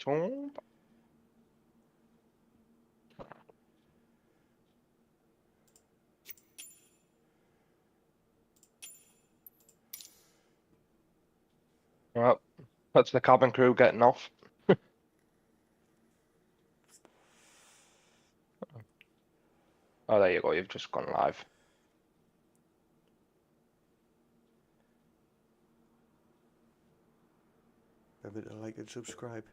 top. Well, that's the cabin crew getting off. Oh, there you go. You've just gone live. Remember to like and subscribe.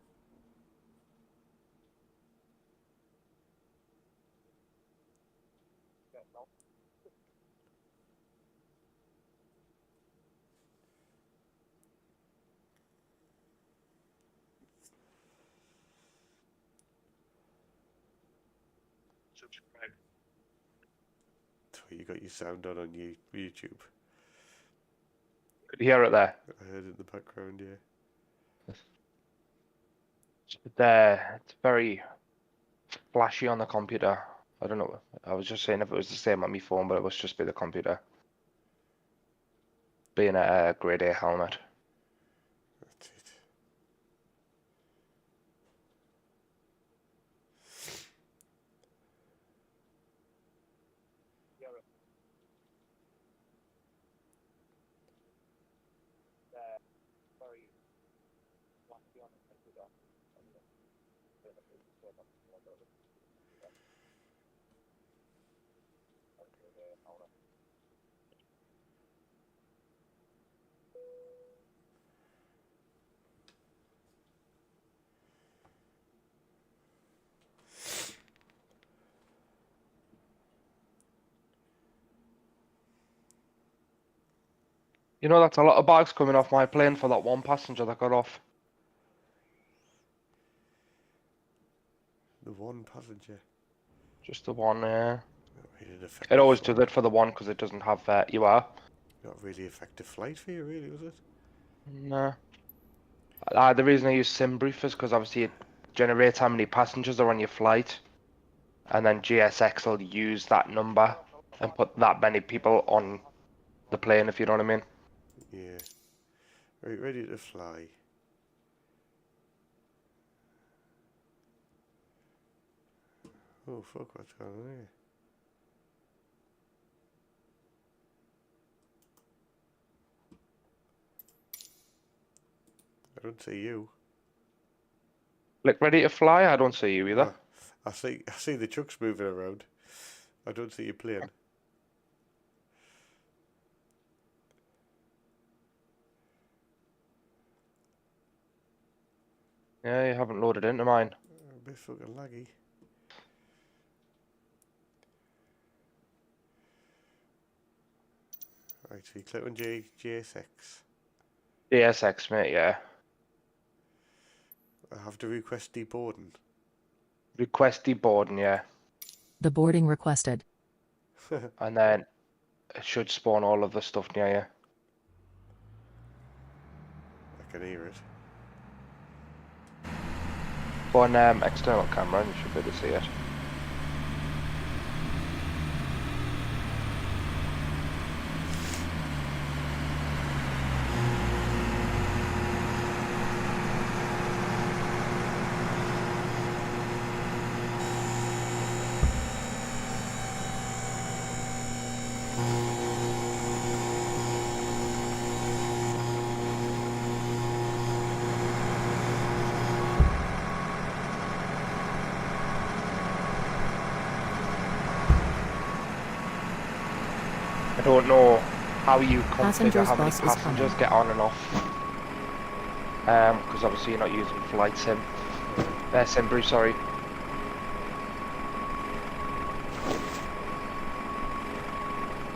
Subscribe. So you got your sound on YouTube. Could you hear it there? I heard it in the background, yeah. It's very flashy on the computer. I don't know. I was just saying if it was the same on my phone, but it must just be the computer. Being a grade A helmet. That's it. You know, that's a lot of bags coming off my plane for that one passenger that got off. The one passenger. Just the one, yeah. Not really an effective It always flight. does it for the one because it doesn't have you are. Not really effective flight for you, really, was it? No. The reason I use SimBrief is because obviously it generates how many passengers are on your flight, and then GSX will use that number and put that many people on the plane, if you know what I mean. Yeah. Right, ready to fly. Oh fuck, what's going on here? I don't see you. Like, ready to fly? I don't see you either. I see the trucks moving around. I don't see you plane. Yeah, you haven't loaded into mine. A bit fucking laggy. Right, so you click on GSX. GSX, mate, yeah. I have to request deboarding. Request deboarding, yeah. The boarding requested. And then it should spawn all of the stuff near you. I can hear it. Go on external camera and you should be able to see it. I don't know how you configure Passengers how many bus is passengers coming. get on and off. Because obviously you're not using flight sim. SimBrief, sorry.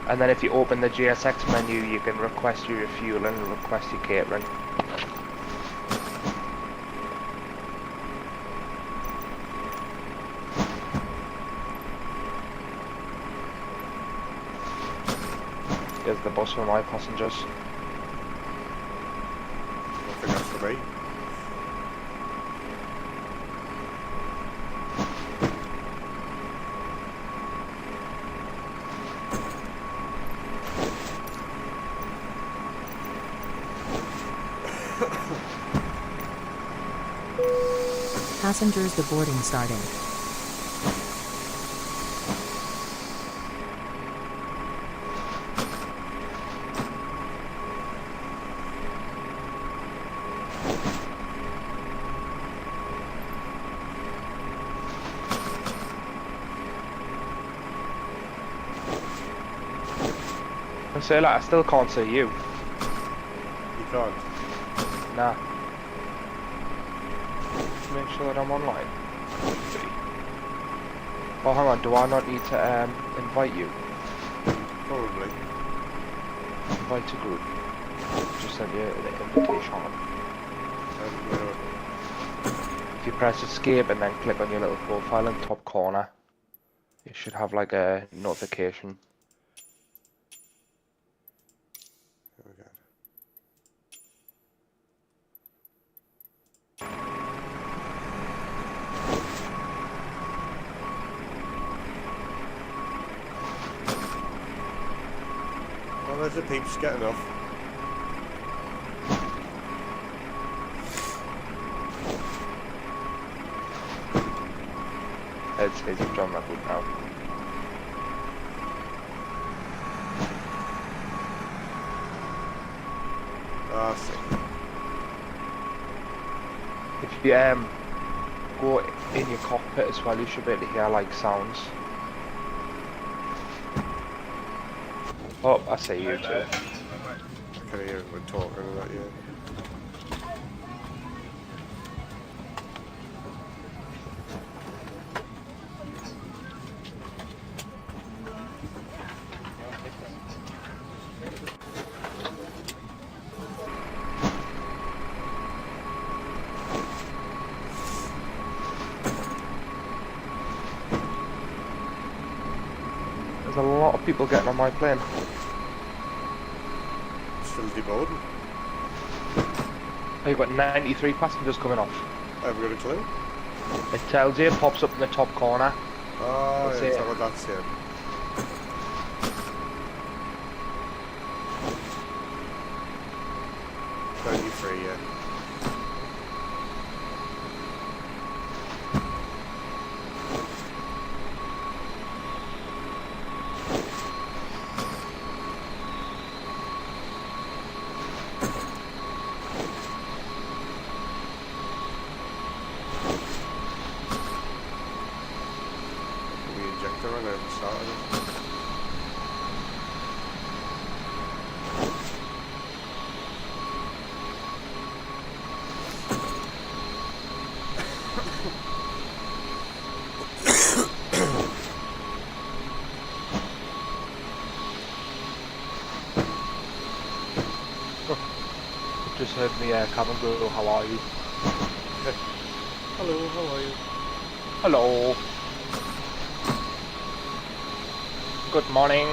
And then if you open the GSX menu, you can request your refueling and request your catering. Here's the bus for my passengers. Nothing else for me. Passengers, the boarding starting. I say like, I still can't see you. You can't. Nah. Make sure that I'm online. Oh, hang on. Do I not need to invite you? Probably. Invite to group. Just send you the invitation. If you press escape and then click on your little profile in the top corner, you should have like a notification. There we go. Well, there's the peeps getting off. It says you've joined my group now. Ah, I see. If you go in your cockpit as well, you should be able to hear like sounds. Oh, I see you too. I can hear everyone talking and that, yeah. There's a lot of people getting on my plane. Still deboarding. Oh, you've got 93 passengers coming off. Have we got a clue? It tells you, it pops up in the top corner. Oh, That's yeah, it. is that what that's saying? Free, yeah. The injector on it started. Just heard me cabin go, how are you? Hello, how are you? Hello. Good morning.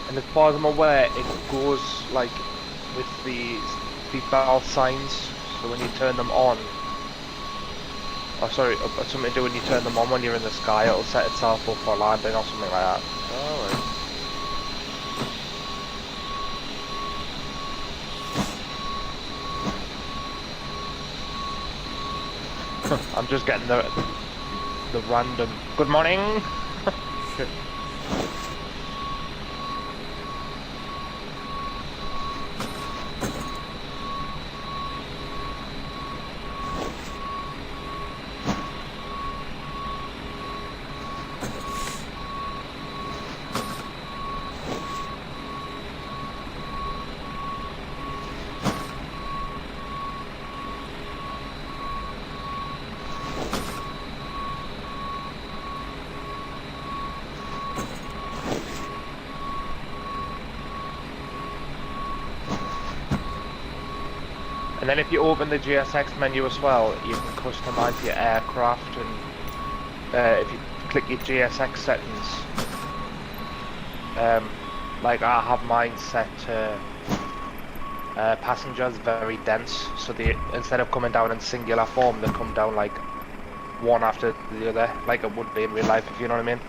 And as far as I'm aware, it goes like with the seatbelt signs, so when you turn them on, oh sorry, something to do when you turn them on when you're in the sky, it'll set itself up for landing or something like that. Alright. I'm just getting the random good morning. And then if you open the GSX menu as well, you can customize your aircraft, and if you click your GSX settings, like I have mine set to passengers very dense, so they, instead of coming down in singular form, they come down like one after the other, like it would be in real life, if you know what I mean.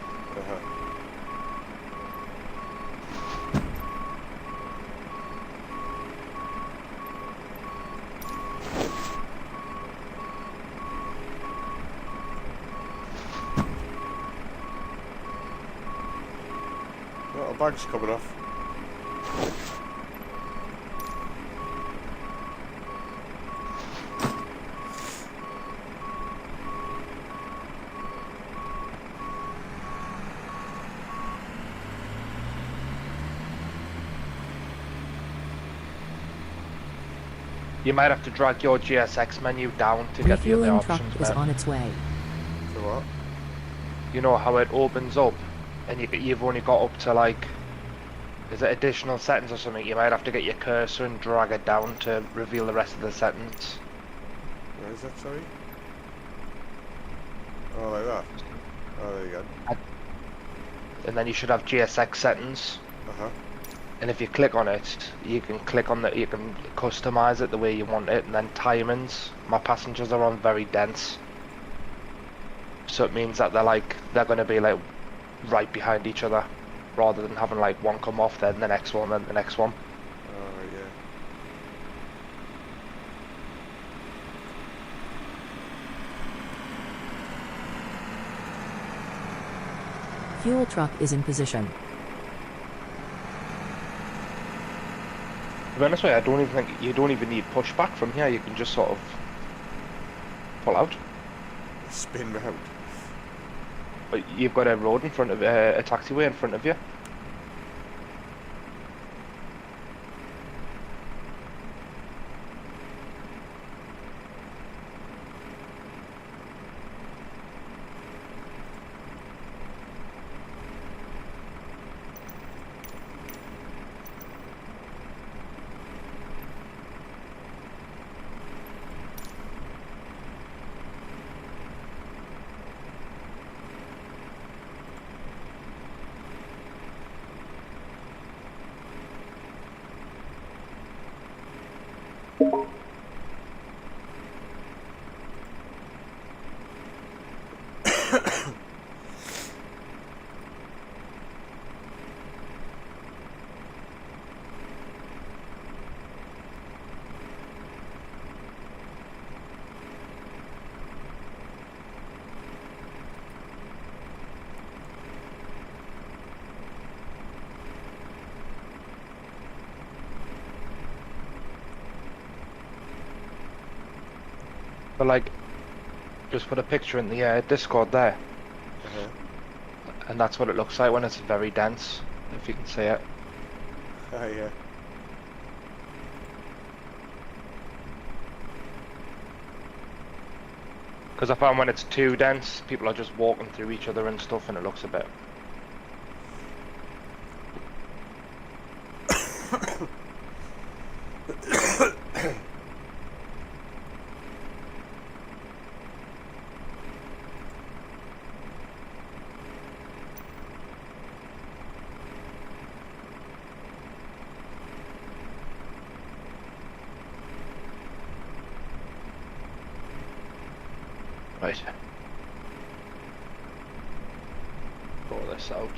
Oh, a bag's coming off. You might have to drag your GSX menu down to get the other Refueling truck options, is man. on its way. So what? You know how it opens up, and you've only got up to like, is it additional settings or something? You might have to get your cursor and drag it down to reveal the rest of the settings. Where is that, sorry? Oh, like that? Oh, there you go. And then you should have GSX settings. Uh-huh. And if you click on it, you can click on you can customize it the way you want it, and then timings. My passengers are on very dense, so it means that they're going to be like right behind each other, rather than having like one come off, then the next one, then the next one. Oh, yeah. Fuel truck is in position. To be honest with you, I don't even think you don't even need pushback from here. You can just sort of pull out. Spin round. But you've got a road in front of a taxiway in front of you. But like, just put a picture in the Discord there, Uh-huh. and that's what it looks like when it's very dense, if you can see it. Oh, yeah. Because I found when it's too dense, people are just walking through each other and stuff, and it looks a bit. Right. Pull this out.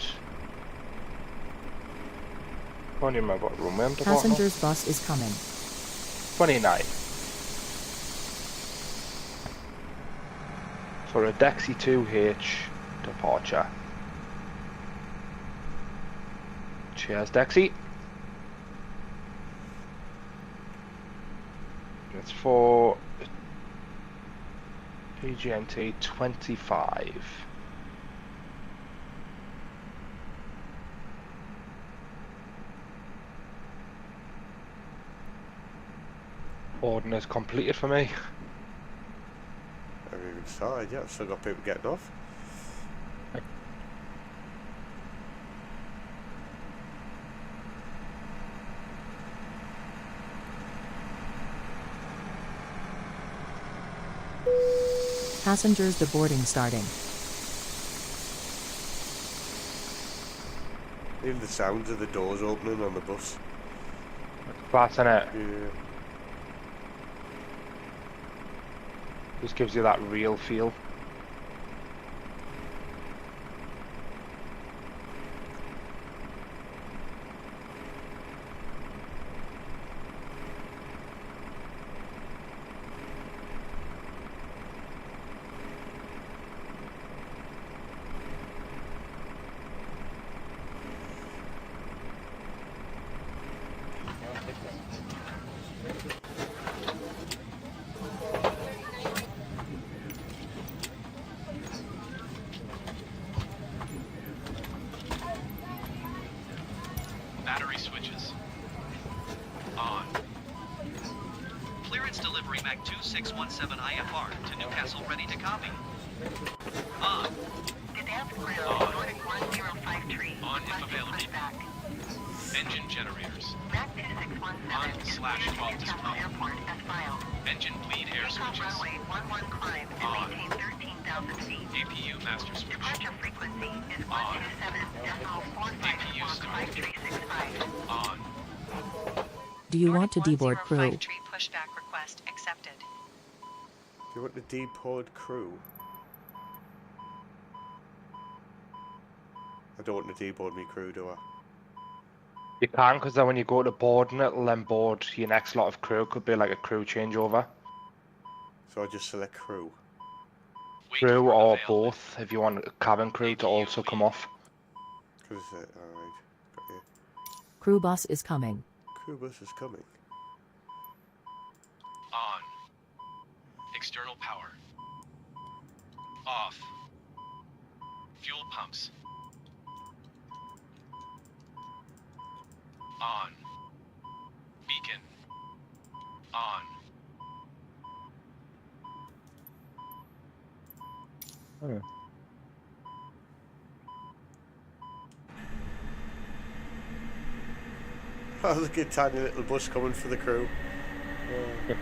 I don't even remember what room we're in. Passengers bus is coming. 29. For a Dexy 2H departure. Cheers, Dexy. It's for EGNT 25. Boarding is completed for me. I haven't even started yet. I've still got people getting off. Passengers deboarding starting. Even the sounds of the doors opening on the bus. Class in it. Yeah. Just gives you that real feel. Battery switches. On. Clearance delivery Mac 2617 IFR to Newcastle, ready to copy. On. Gdansk ground, On. Nordic 1053. On if Requesting available. pushback. Engine generators. Mac 2617 On is slash cleared to 12 Newcastle display. Airport as filed. Engine bleed air Takeoff switches. runway 11 climb and On. maintain 13,000 feet. APU master switch. Departure frequency is On. 127.455365. On. Do you want to deboard crew? 1053 pushback request accepted. Do you want the deboard crew? I don't want to deboard me crew, do I? You can, because then when you go to boarding, it'll then board your next lot of crew. Could be like a crew changeover. So I just select crew. Wait Crew for or available. both, if you want a cabin crew to also come off. Because alright, got you. Crew bus is coming. Crew bus is coming. On. External power. Off. Fuel pumps. On. Beacon. On. Oh, look at tiny little bus coming for the crew. I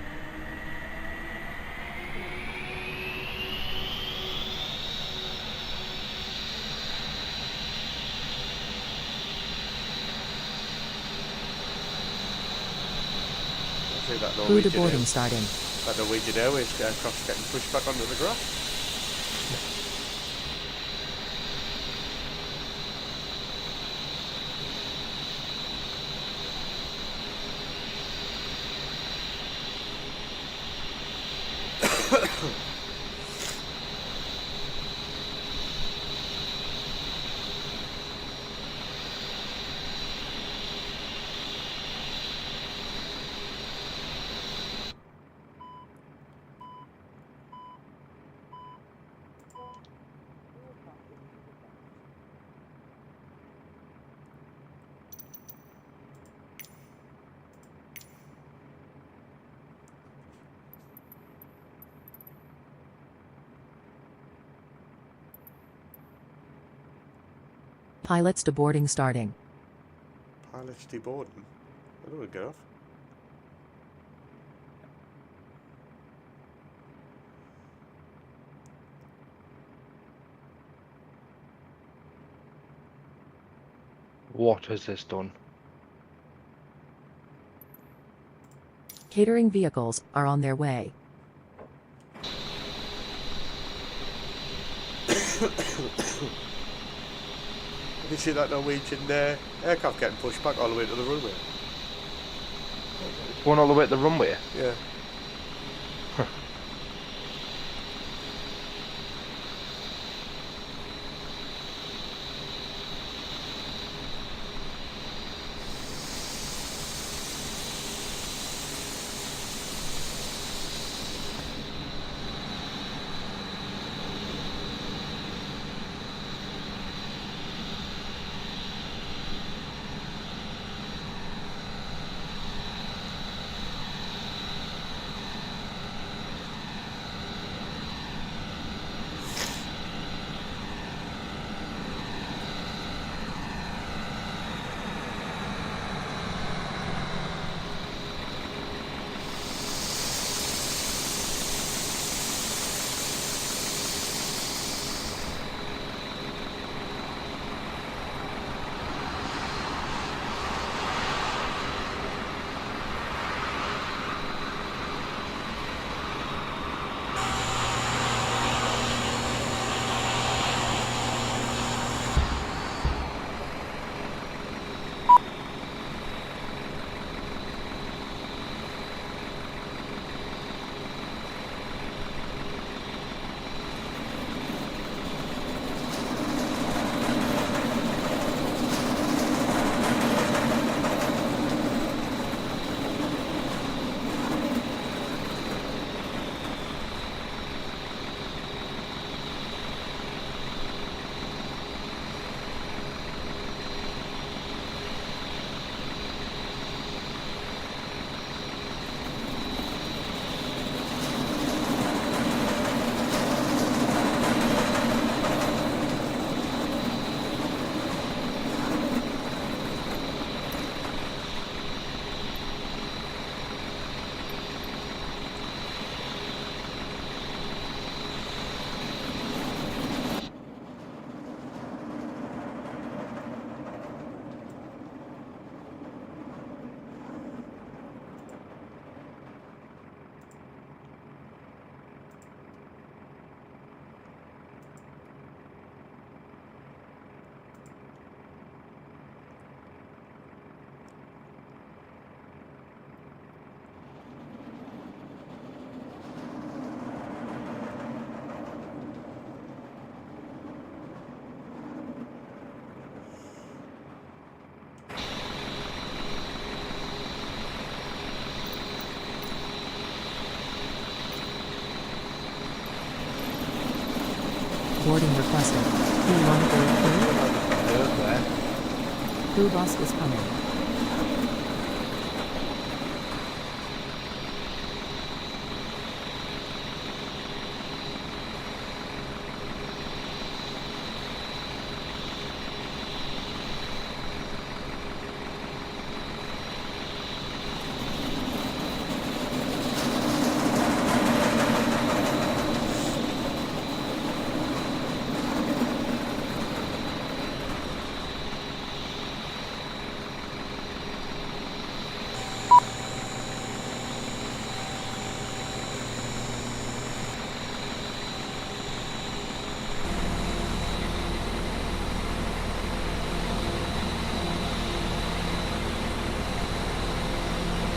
see that Crew Norwegian, deboarding starting. that Norwegian Airways aircraft's getting pushed back onto the grass. Pilots deboarding starting. Pilots deboarding. I don't want to get off. What has this done? Catering vehicles are on their way. Did you see that Norwegian aircraft getting pushed back all the way to the runway? Going all the way to the runway? Yeah. requested. Do you want to board crew? Where? Crew bus is coming.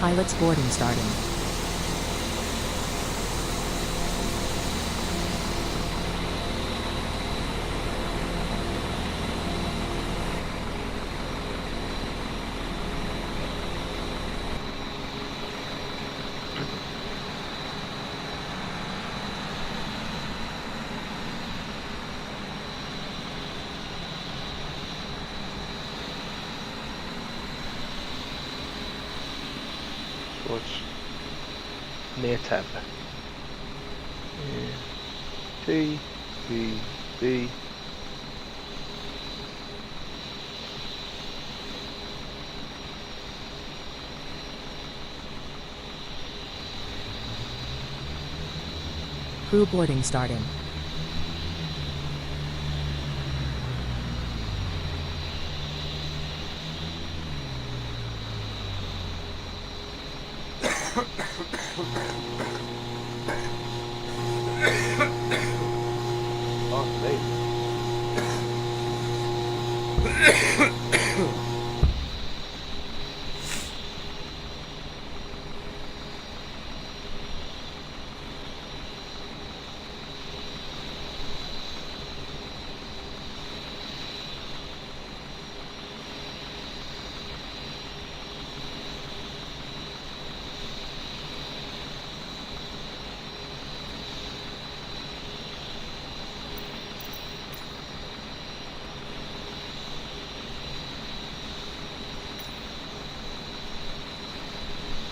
Pilots boarding starting. So it's near 10. T, B, B. Crew boarding starting. Oh, great.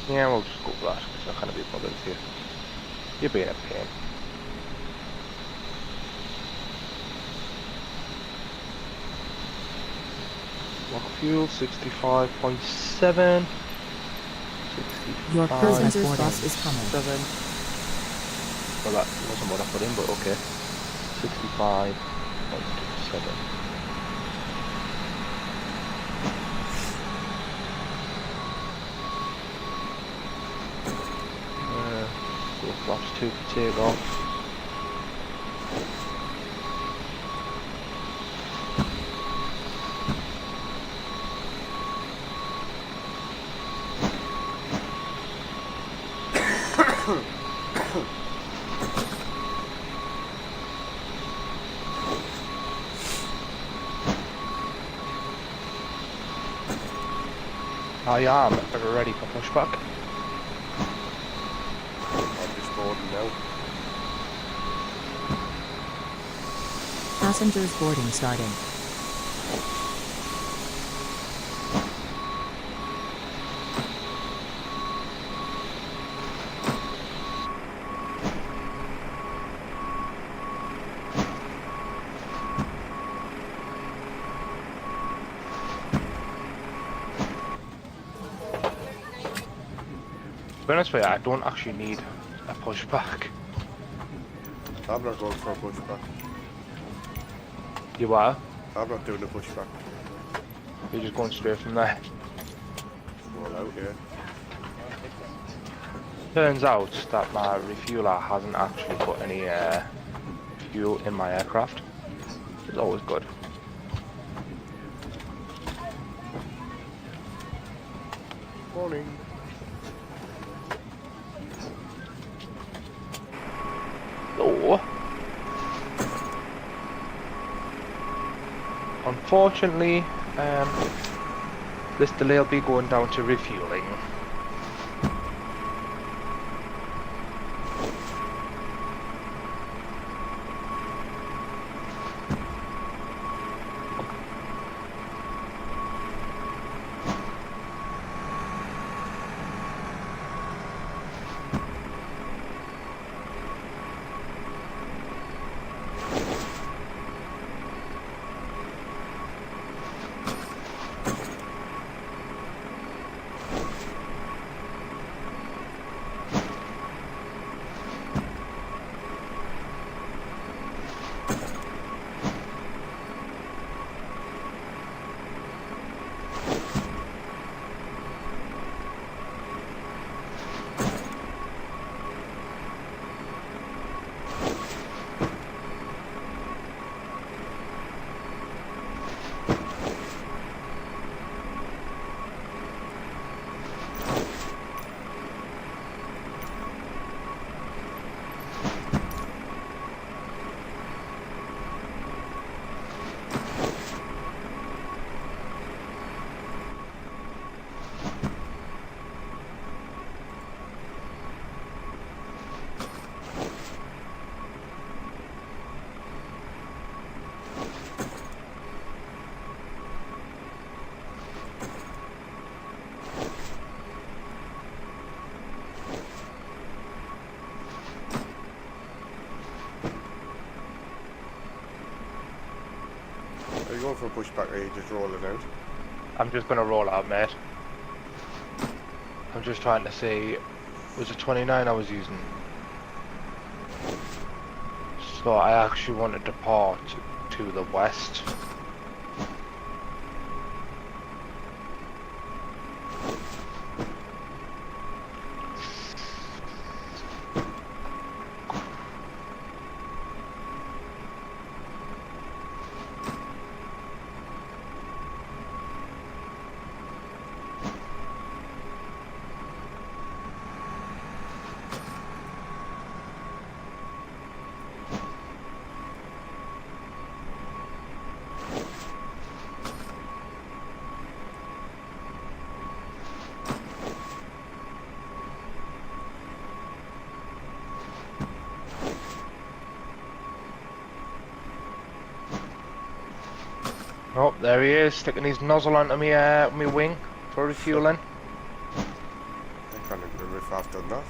Yeah, we'll just go for that, because I can't be bothered here. You're being a pain. Lock fuel, 65.7. Your passenger's bus is coming. 7. Well, that wasn't what I put in, but okay. 65.7. Go flaps 2 for takeoff. I am ready for pushback. I'm just boarding now. Passengers boarding starting. To be honest with you, I don't actually need a pushback. I'm not going for a pushback. You are? I'm not doing a pushback. You're just going straight from there. Roll out here. Turns out that my refueler hasn't actually put any fuel in my aircraft. It's always good. Morning. So, unfortunately, this delay will be going down to refueling. going for a pushback or are you just rolling out? I'm just gonna roll out, mate. I'm just trying to see, was it 29 I was using? So I actually want to depart to the west. Oh, there he is, sticking his nozzle onto me wing for refueling. I can't remember if I've done that.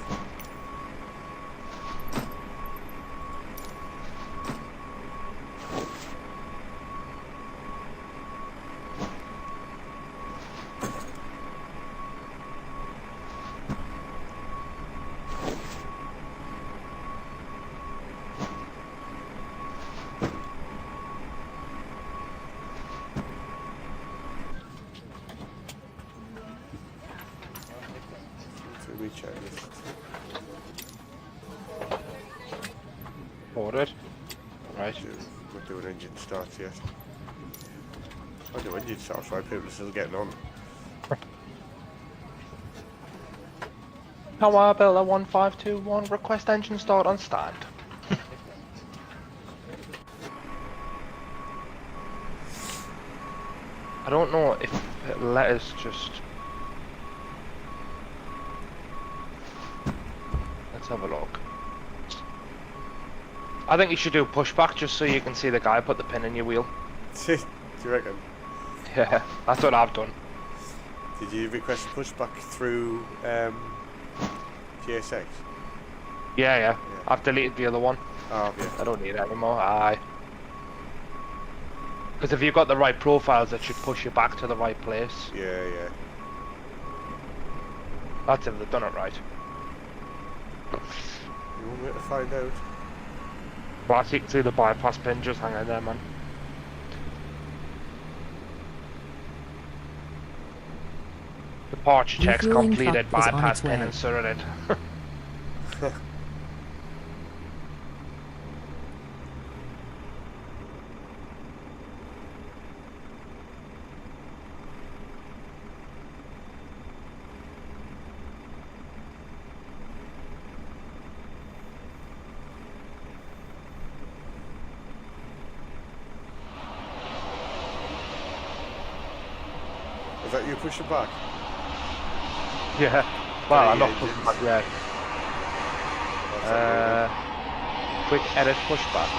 So we check this. Ordered. Right. We're doing engine starts yet. I do engine starts, right? People are still getting on. Power Builder 1521, request engine start on stand. I don't know if it let us just... Let's have a look. I think you should do pushback just so you can see the guy put the pin in your wheel. Do you reckon? Yeah, that's what I've done. Did you request pushback through GSX? Yeah. I've deleted the other one. Oh, yeah. I don't need it anymore. Aye. Because if you've got the right profiles, it should push you back to the right place. Yeah. That's if they've done it right. You want me to find out? But I can see the bypass pin just hanging there, man. Departure checks Refueling completed, truck is on bypass its pin way. inserted. Is that you pushing back? Yeah. Well, I'm not Yeah, pushing back yet. What's that Quick edit pushback.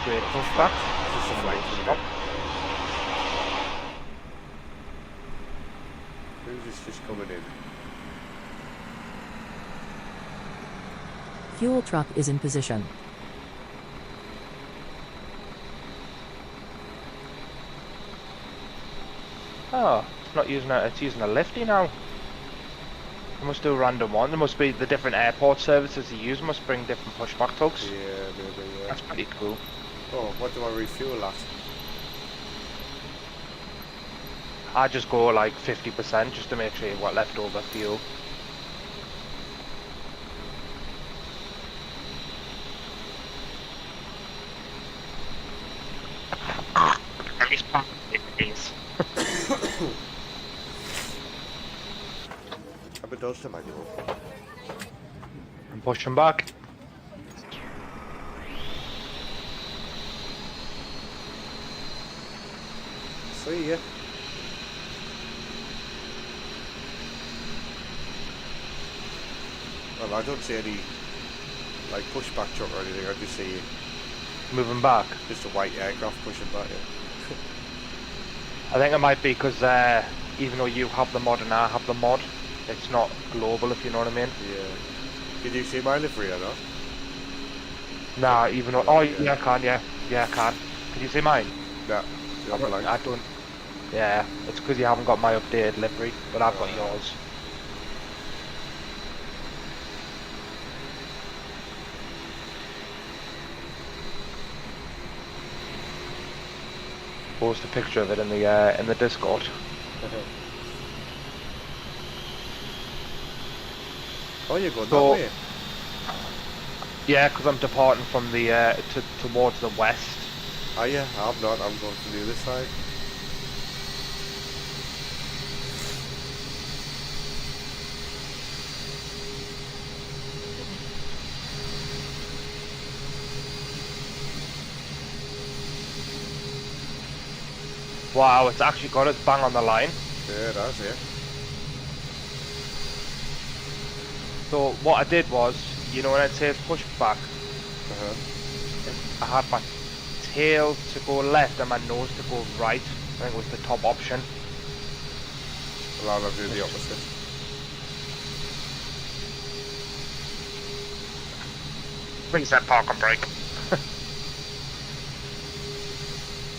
Straight pushback. Just a flight coming in. Who's this fish coming in? Fuel truck is in position. Oh, it's not using a, it's using a lifty now. They must do a random one. There must be the different airport services you use must bring different pushback tugs. Yeah, maybe, yeah. That's pretty cool. Oh, what do I refuel at? I just go like 50% just to make sure you've got leftover fuel. How about those the manual? I'm pushing back. See ya. Well, I don't see any like pushback truck or anything. I just see Moving back. just a white aircraft pushing back. Yeah. I think it might be because even though you have the mod and I have the mod, it's not global, if you know what I mean. Yeah. Did you see my livery or not? Nah, even though... Oh, yeah, I can, yeah. Yeah, I can. Can you see mine? Nah, you're blank. I don't. Yeah, it's because you haven't got my updated livery, but I've got yours. Post a picture of it in the Discord. Oh, you're going So- that way? Yeah, because I'm departing from the towards the west. Oh yeah, I'm not. I'm going to the other side. Wow, it's actually got us bang on the line. Yeah, that's it. So what I did was, you know when it says push back, I had my tail to go left and my nose to go right. I think it was the top option. Well, I'll do the opposite. Reset park and brake.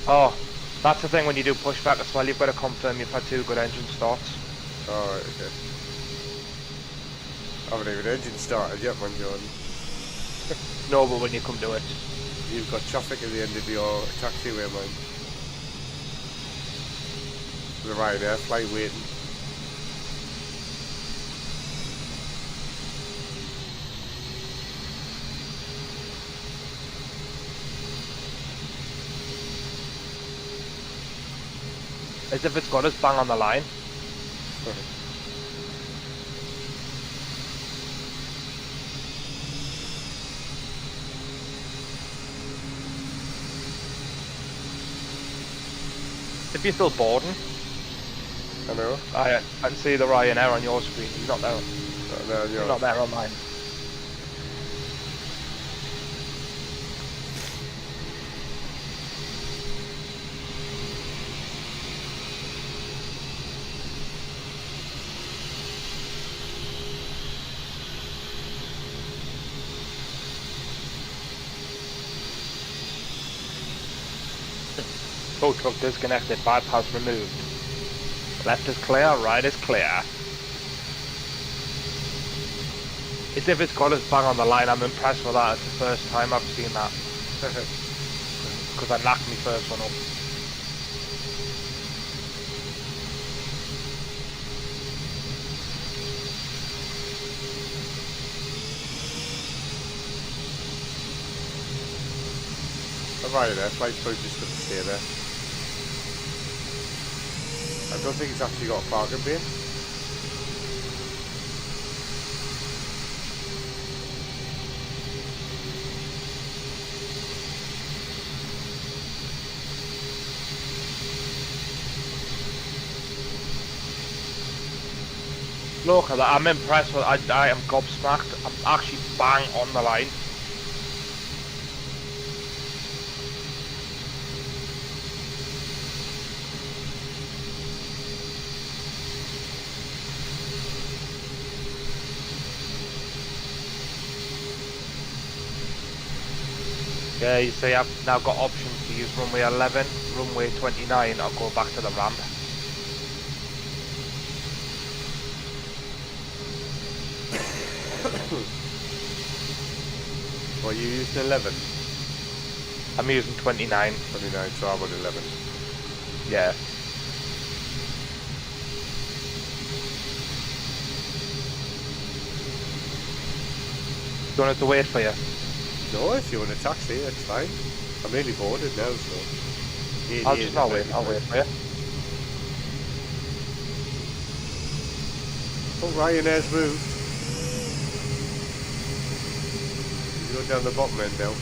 Oh, that's the thing when you do pushback as well, you've got to confirm you've had 2 good engine starts. Alright, okay. I haven't even engine started yet, man, Jordan. No, but when you come to it. You've got traffic at the end of your taxiway, man. The Ryanair flight waiting. As if it's got us bang on the line. If you're still boarding, I know. I can see the Ryanair on your screen. He's not there. No, He's not there on mine. Tow truck disconnected, bypass removed. Left is clear, right is clear. As if it's got us bang on the line, I'm impressed with that. It's the first time I've seen that. Because I knocked my first one up. The Ryanair flight's probably just going to stay there. I don't think it's actually got a parking bay. Look at that, I'm impressed with I am gobsmacked. I'm actually bang on the line. Yeah, you see I've now got options to use runway 11, runway 29, I'll go back to the ramp. Well, you used 11? I'm using 29. 29, so I'm on 11. Yeah. Do you want us to wait for you? No, if you want a taxi, that's fine. I'm nearly boarded now, so... I'll wait for you. Oh, Ryanair's moved. You go down the bottom end now.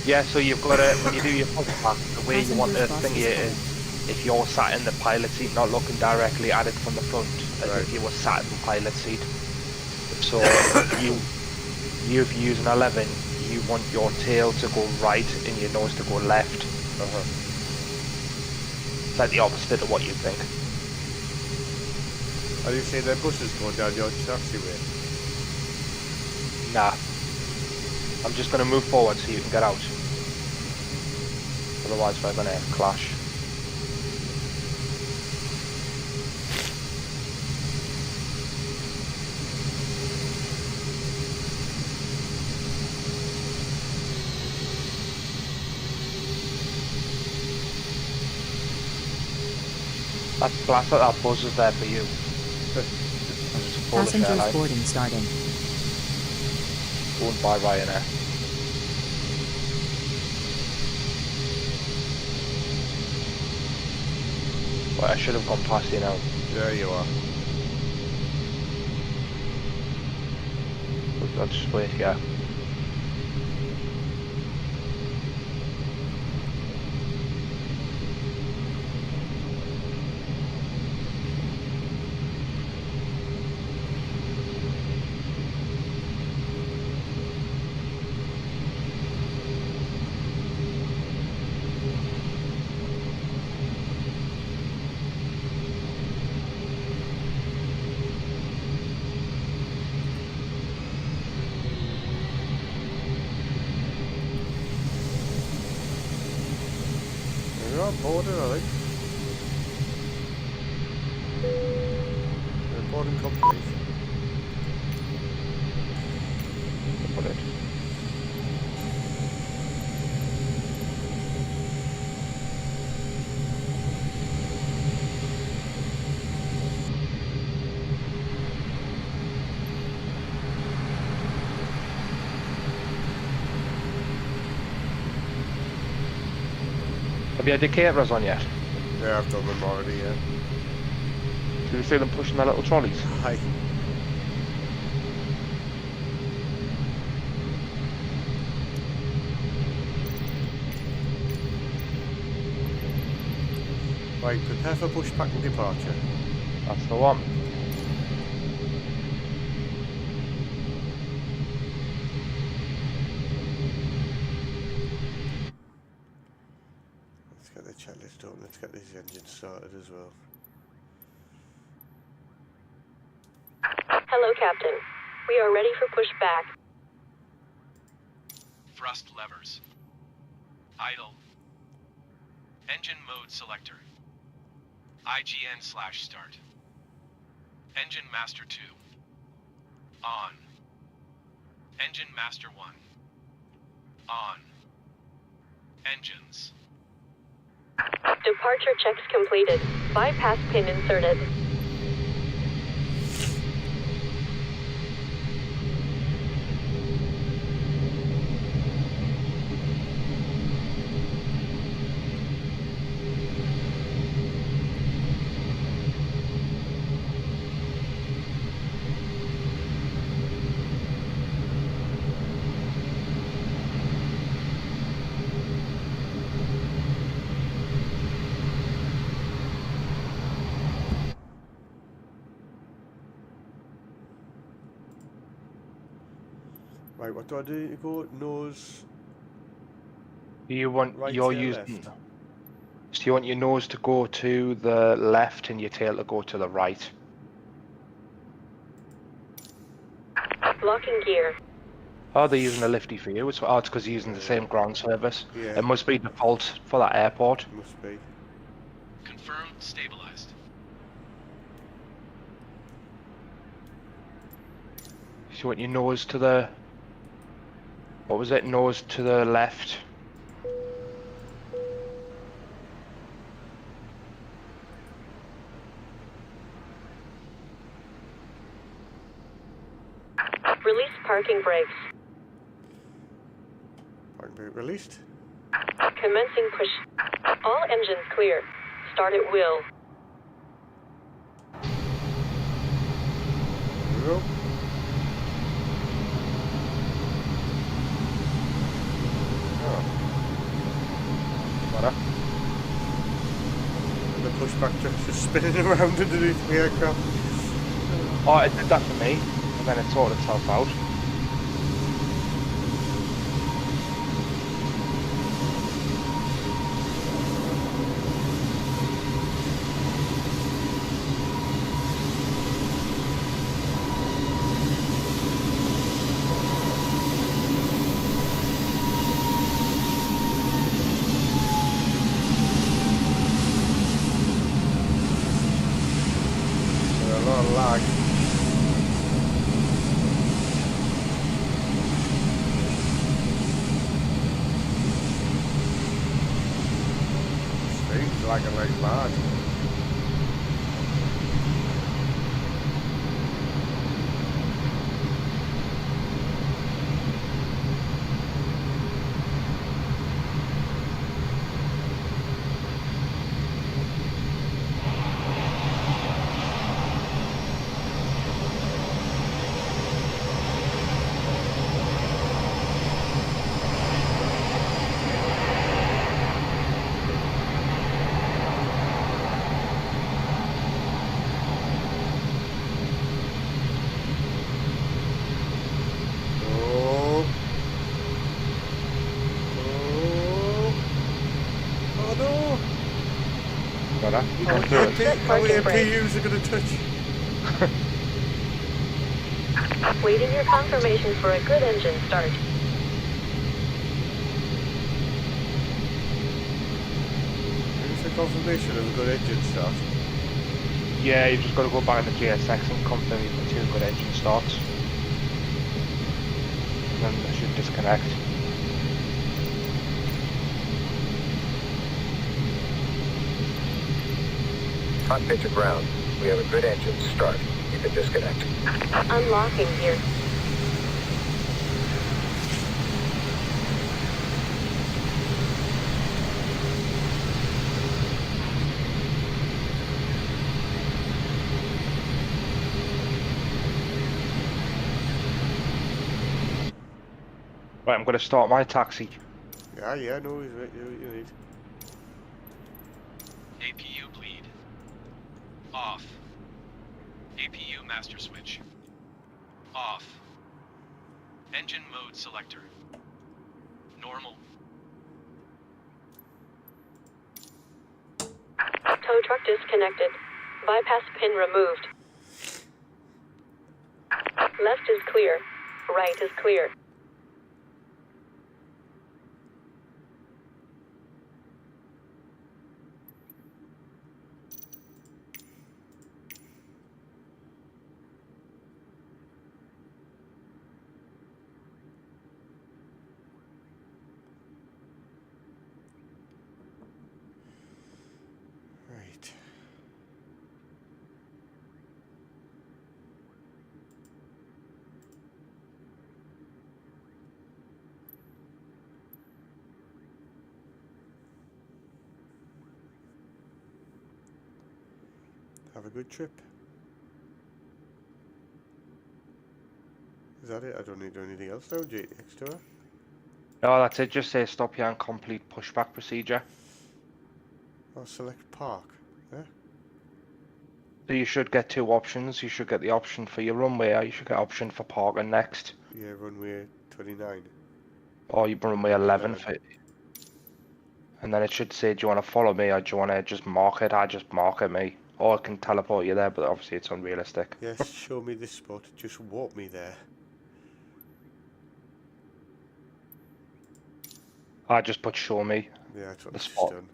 Yeah, so you've got to, when you do your pushback, the way you want to thingy it is, if you're sat in the pilot seat, not looking directly at it from the front, as if you were sat in the pilot seat. So you've used an 11, you want your tail to go right and your nose to go left. It's like the opposite of what you think. Are you saying that buses going down your taxiway? I'm just going to move forward so you can get out. Otherwise we're going to clash. That's glass that buzzer's there for you. Just a Polish Passengers airline boarding starting. owned by Ryanair. Well, I should have gone past you now. There you are. I'll just wait here. You're on board, I think. Boarding complete. Put it. Have you had your caterers on yet? Yeah, I've done them already, yeah. Do you feel them pushing their little trolleys? Hi. Right, prepare for pushback and departure. That's the one. Let's get the checklist done, let's get these engines started as well. Hello, Captain. We are ready for pushback. Thrust levers. Idle. Engine mode selector. IGN/start. Engine master 2. On. Engine master 1. On. Engines. Departure checks completed. Bypass pin inserted. Right, what do I do to go? Nose. You want Right you're to using. left. So you want your nose to go to the left and your tail to go to the right. Locking gear. Oh, they're using a lifty for you. It's because you're using the same ground service. Yeah. It must be default for that airport. Must be. Confirmed stabilized. So you want your nose to the. What was it? Nose to the left. Release parking brakes. Parking brake released. Commencing push. All engines clear. Start at will. Here we go. What? And the pushback truck's just spinning around underneath the aircraft. Oh, it did that for me, and then it sorted itself out. lagging like mad. Got How that? You can do it. many MPUs are going to touch? Waiting your confirmation for a good engine start. It's a confirmation of a good engine start. Yeah, you've just got to go back in the GSX and confirm you've got 2 good engine starts. And then they should disconnect. Cockpit to ground. We have a good engine start. You can disconnect. Unlocking here. Right, I'm going to start my taxi. Yeah, no, he's right. You need. APU bleed. Off. APU master switch. Off. Engine mode selector. Normal. Tow truck disconnected. Bypass pin removed. Left is clear. Right is clear. Right. Have a good trip. Is that it? I don't need to do anything else now, GX Tour. Oh, that's it. Just say stop here and complete pushback procedure. Or select park. Yeah? So you should get 2 options. You should get the option for your runway, or you should get option for parking next. Yeah, runway 29. Or you runway 11 11. for. And then it should say, do you want to follow me, or do you want to just mark it? I just mark it, me. Or it can teleport you there, but obviously it's unrealistic. Yes, show me this spot. Just walk me there. I just put show me Yeah, that's what the it's spot. done.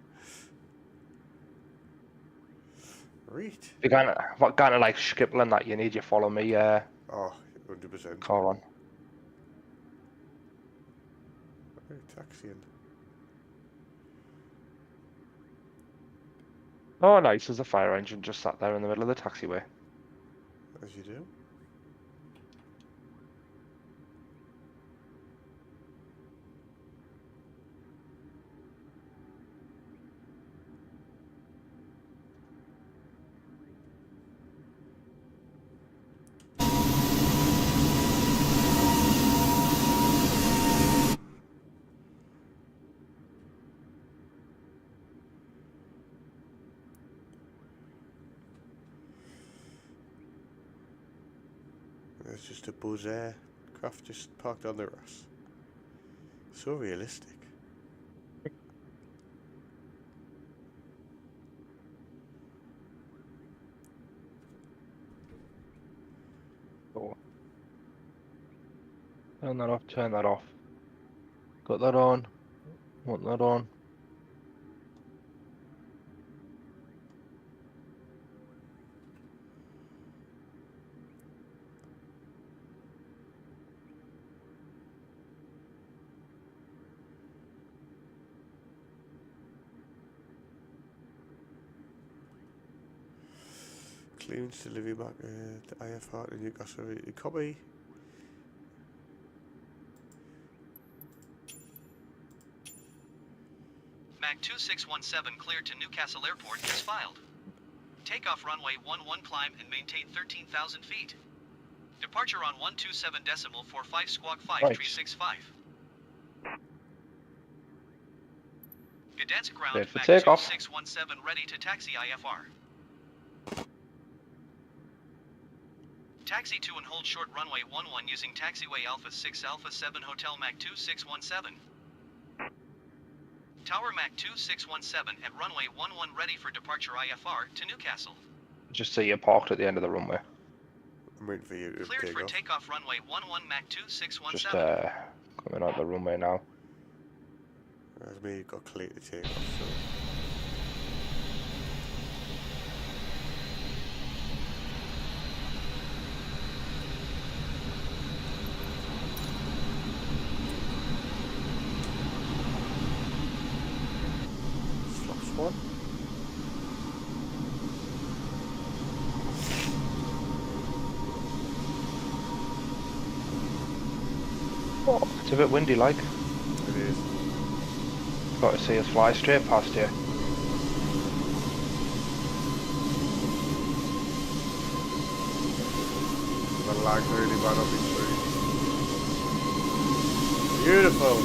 Right. You're kind of like skipping that. You need your follow me Oh, 100%. car on. Right, taxiing. Oh, nice. There's a fire engine just sat there in the middle of the taxiway. As you do. There's just a Buzz aircraft just parked on the Ross. So realistic. Oh. Turn that off, turn that off. Got that on. Want that on. Clearance delivery back to IFR to Newcastle. Copy. Mag 2617 cleared to Newcastle Airport is filed. Takeoff runway 11 climb and maintain 13,000 feet. Departure on 127.45 squawk 5365. Gdansk ground, Cleared for Mag takeoff. 2617 ready to taxi IFR. Taxi to and hold short runway 11 using taxiway Alpha 6 Alpha 7 Hotel Mag 2617. Tower Mag 2617 at runway 11 ready for departure IFR to Newcastle. Just so you're parked at the end of the runway. I'm waiting for you to Cleared take for off. takeoff runway 11 Mag Just 2617. coming out the runway now. As me, you've got clear to take off, so. Flaps one. Oh, it's a bit windy like. It is. Got to see us fly straight past here. The lag's really bad on this route. Beautiful.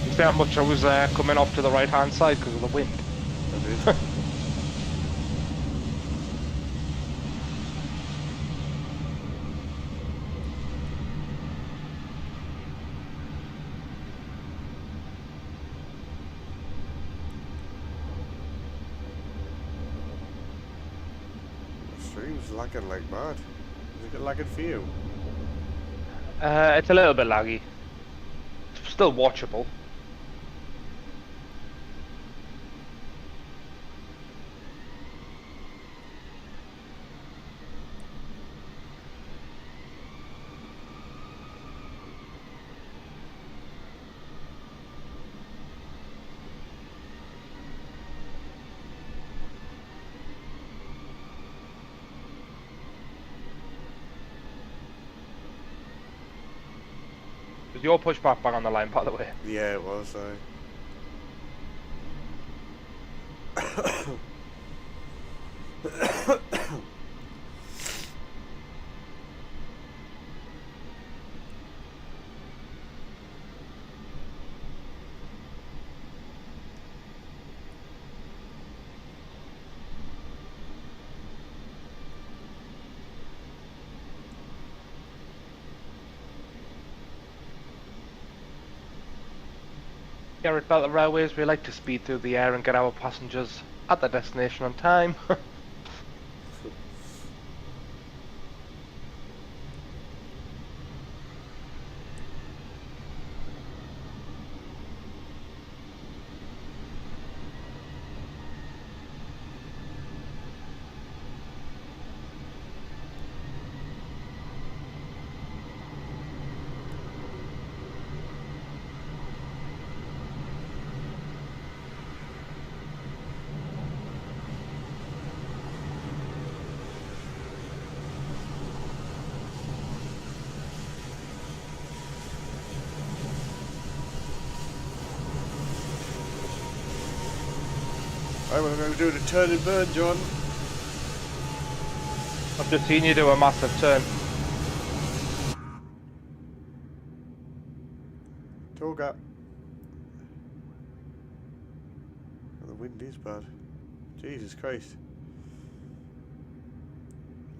You see how much I was coming off to the right hand side because of the wind? It is. The stream's lagging like mad. Is it lagging for you? It's a little bit laggy. It's still watchable. Was your pushback back on the line, by the way? Yeah, it was. Here at Belter Railways, we like to speed through the air and get our passengers at their destination on time. Right, we're going to do the turn and burn, John. I've just seen you do a massive turn. Toga. Oh, the wind is bad. Jesus Christ.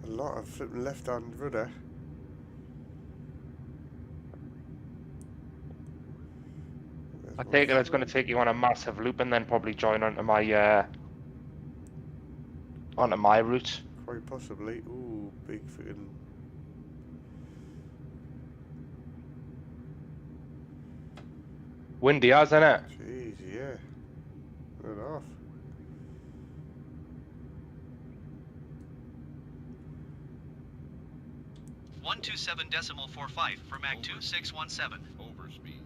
A lot of flipping left hand rudder. I take it it's going to take you on a massive loop and then probably join onto my route. Quite possibly. Ooh, big freaking. Windy as, isn't it? Jeez, yeah. Turn it off. 127.45 for Mach 2617. Overspeed.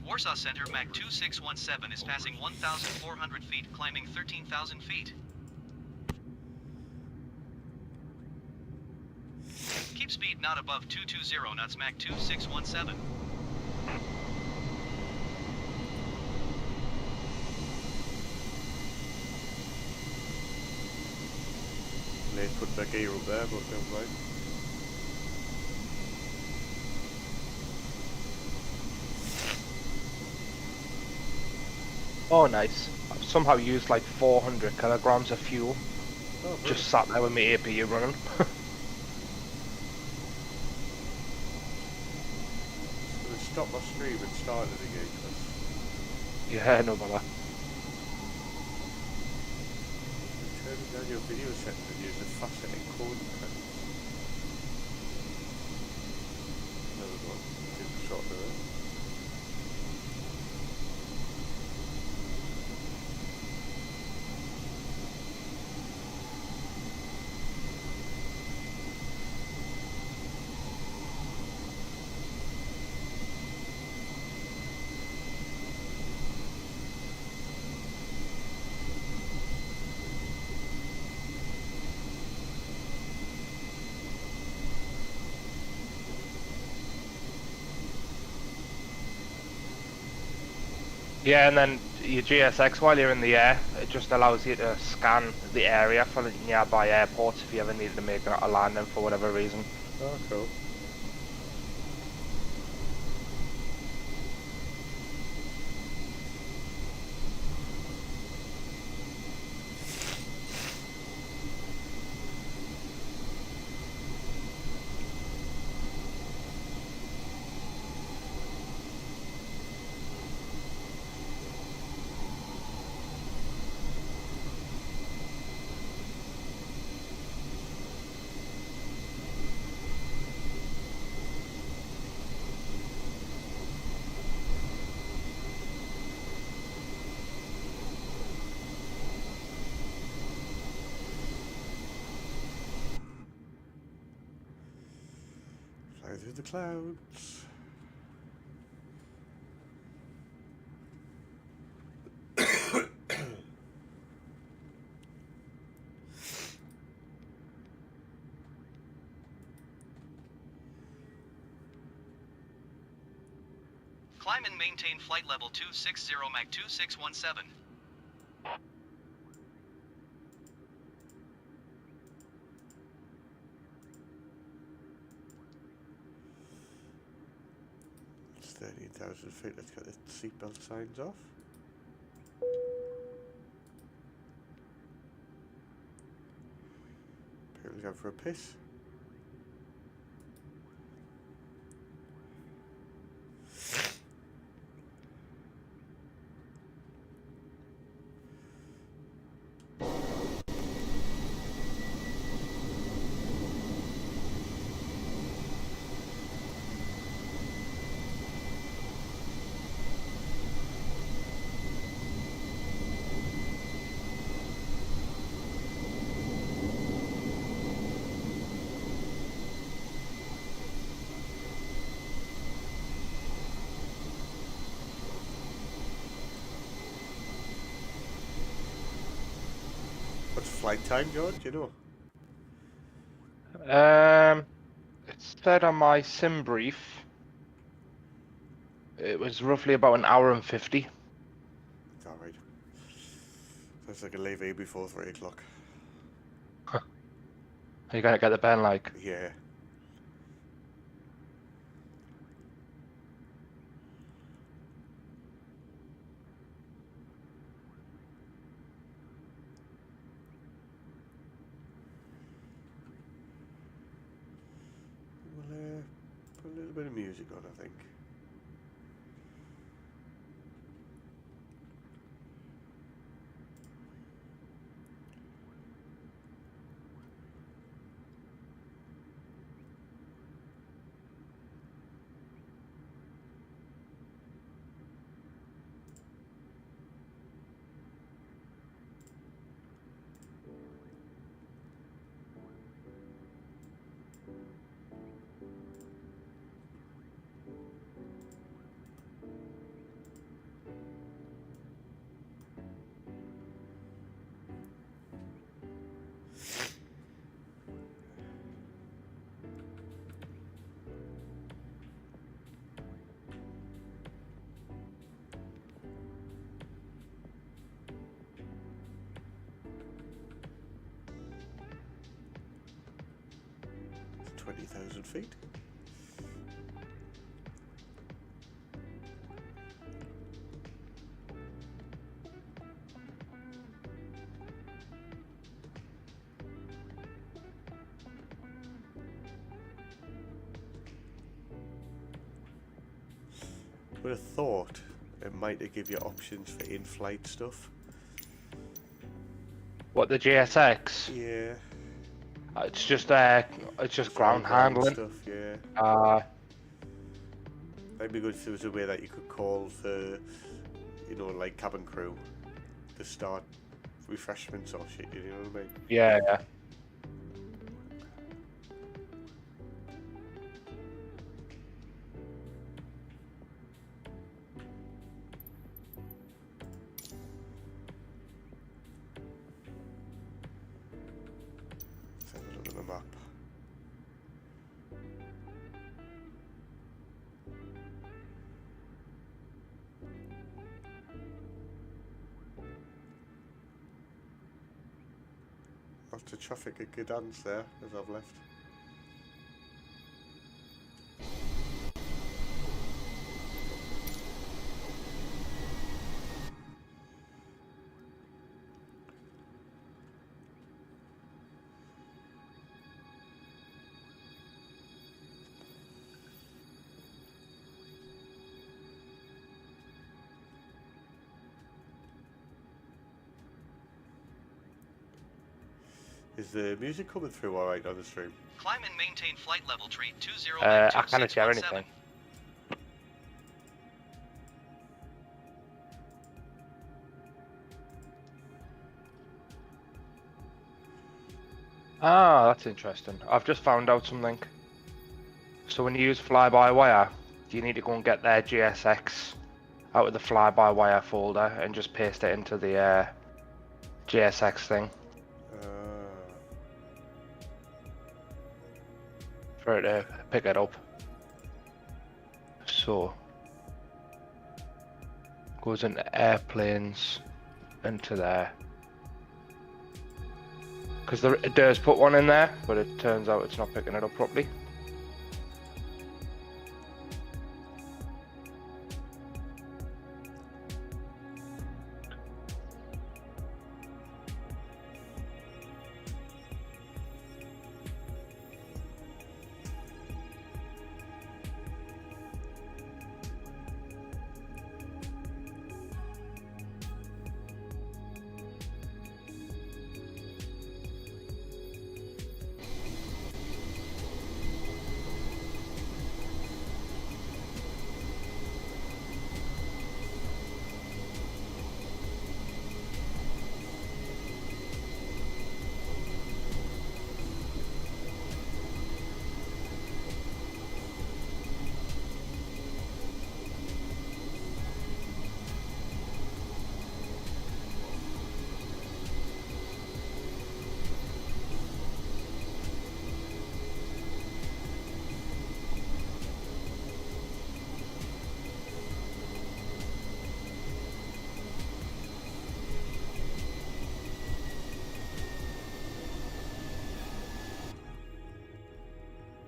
Warsaw Center Mach 2617 is passing 1,400 feet, climbing 13,000 feet. Keep speed not above 220 knots Mach 2617. They put back gear up there, but never mind. Oh, nice. I've somehow used like 400 kilograms of fuel. Oh, Just sat there with my APU running. So they stopped my stream and started again. Yeah, no bother. Turning down your video settings and use the faster encoding times. Another one. Didn't short of it. Yeah, and then your GSX while you're in the air, it just allows you to scan the area for the nearby airports if you ever needed to make a landing for whatever reason. Oh, cool. Fly through the clouds. Climb and maintain flight level 260 Mach 2617. It's 13,000 feet. Let's get the seatbelt signs off. Apparently going for a piss. What's flight time, George? Do you know? It said on my sim brief, it was roughly about an hour and 50. It's alright. Sounds like a levy before 3 o'clock. Are you gonna get the pen like? Yeah. We'll put a little bit of music on, I think. 20,000 feet. Would have thought it might give you options for in-flight stuff. What, the GSX? Yeah. It's just ground Ground handling. stuff, yeah. Might be good if there was a way that you could call the, you know, like cabin crew to start refreshments or shit, you know what I mean? Yeah, yeah. Let's have a look at the map. Lots of traffic at Gdansk there, as I've left. Is the music coming through alright on the stream? Climb and maintain flight level tree 20 I can't hear anything. Ah, that's interesting. I've just found out something. So when you use fly-by-wire, you need to go and get their GSX out of the fly-by-wire folder and just paste it into the GSX thing for it to pick it up. So goes into airplanes into there. Because it does put one in there, but it turns out it's not picking it up properly.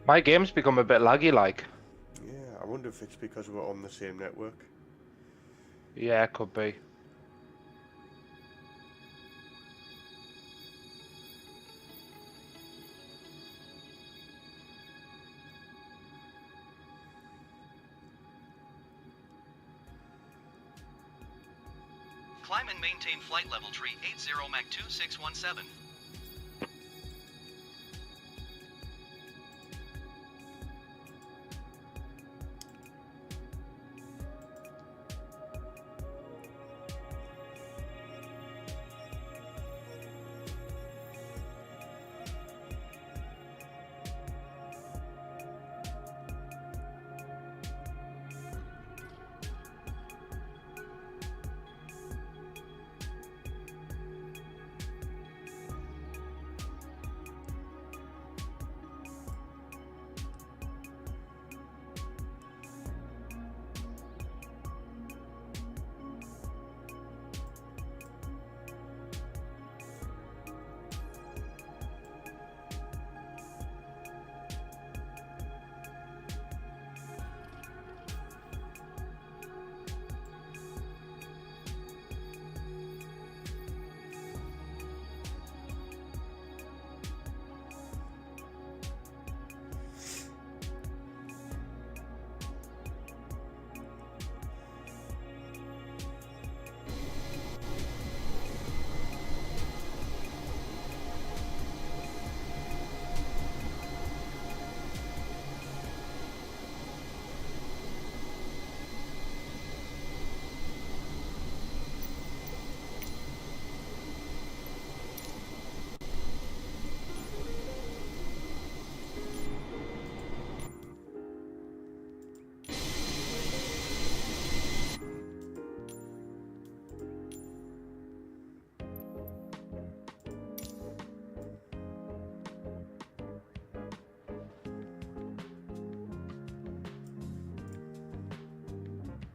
My game's become a bit laggy like. Yeah, I wonder if it's because we're on the same network. Yeah, it could be. Climb and maintain flight level tree 80 Mach 2617.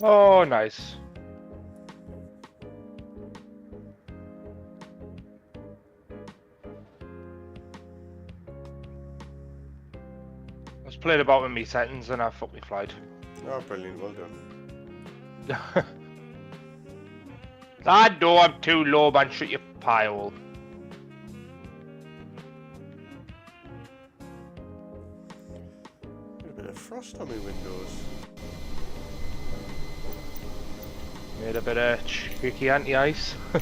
Oh, nice. I was playing about with me settings and I fucked me flight. Oh, brilliant. Well done. I know I'm too low, man. Shut your pie hole. Got a bit of frost on my windows. Made a bit of cheeky anti-ice. I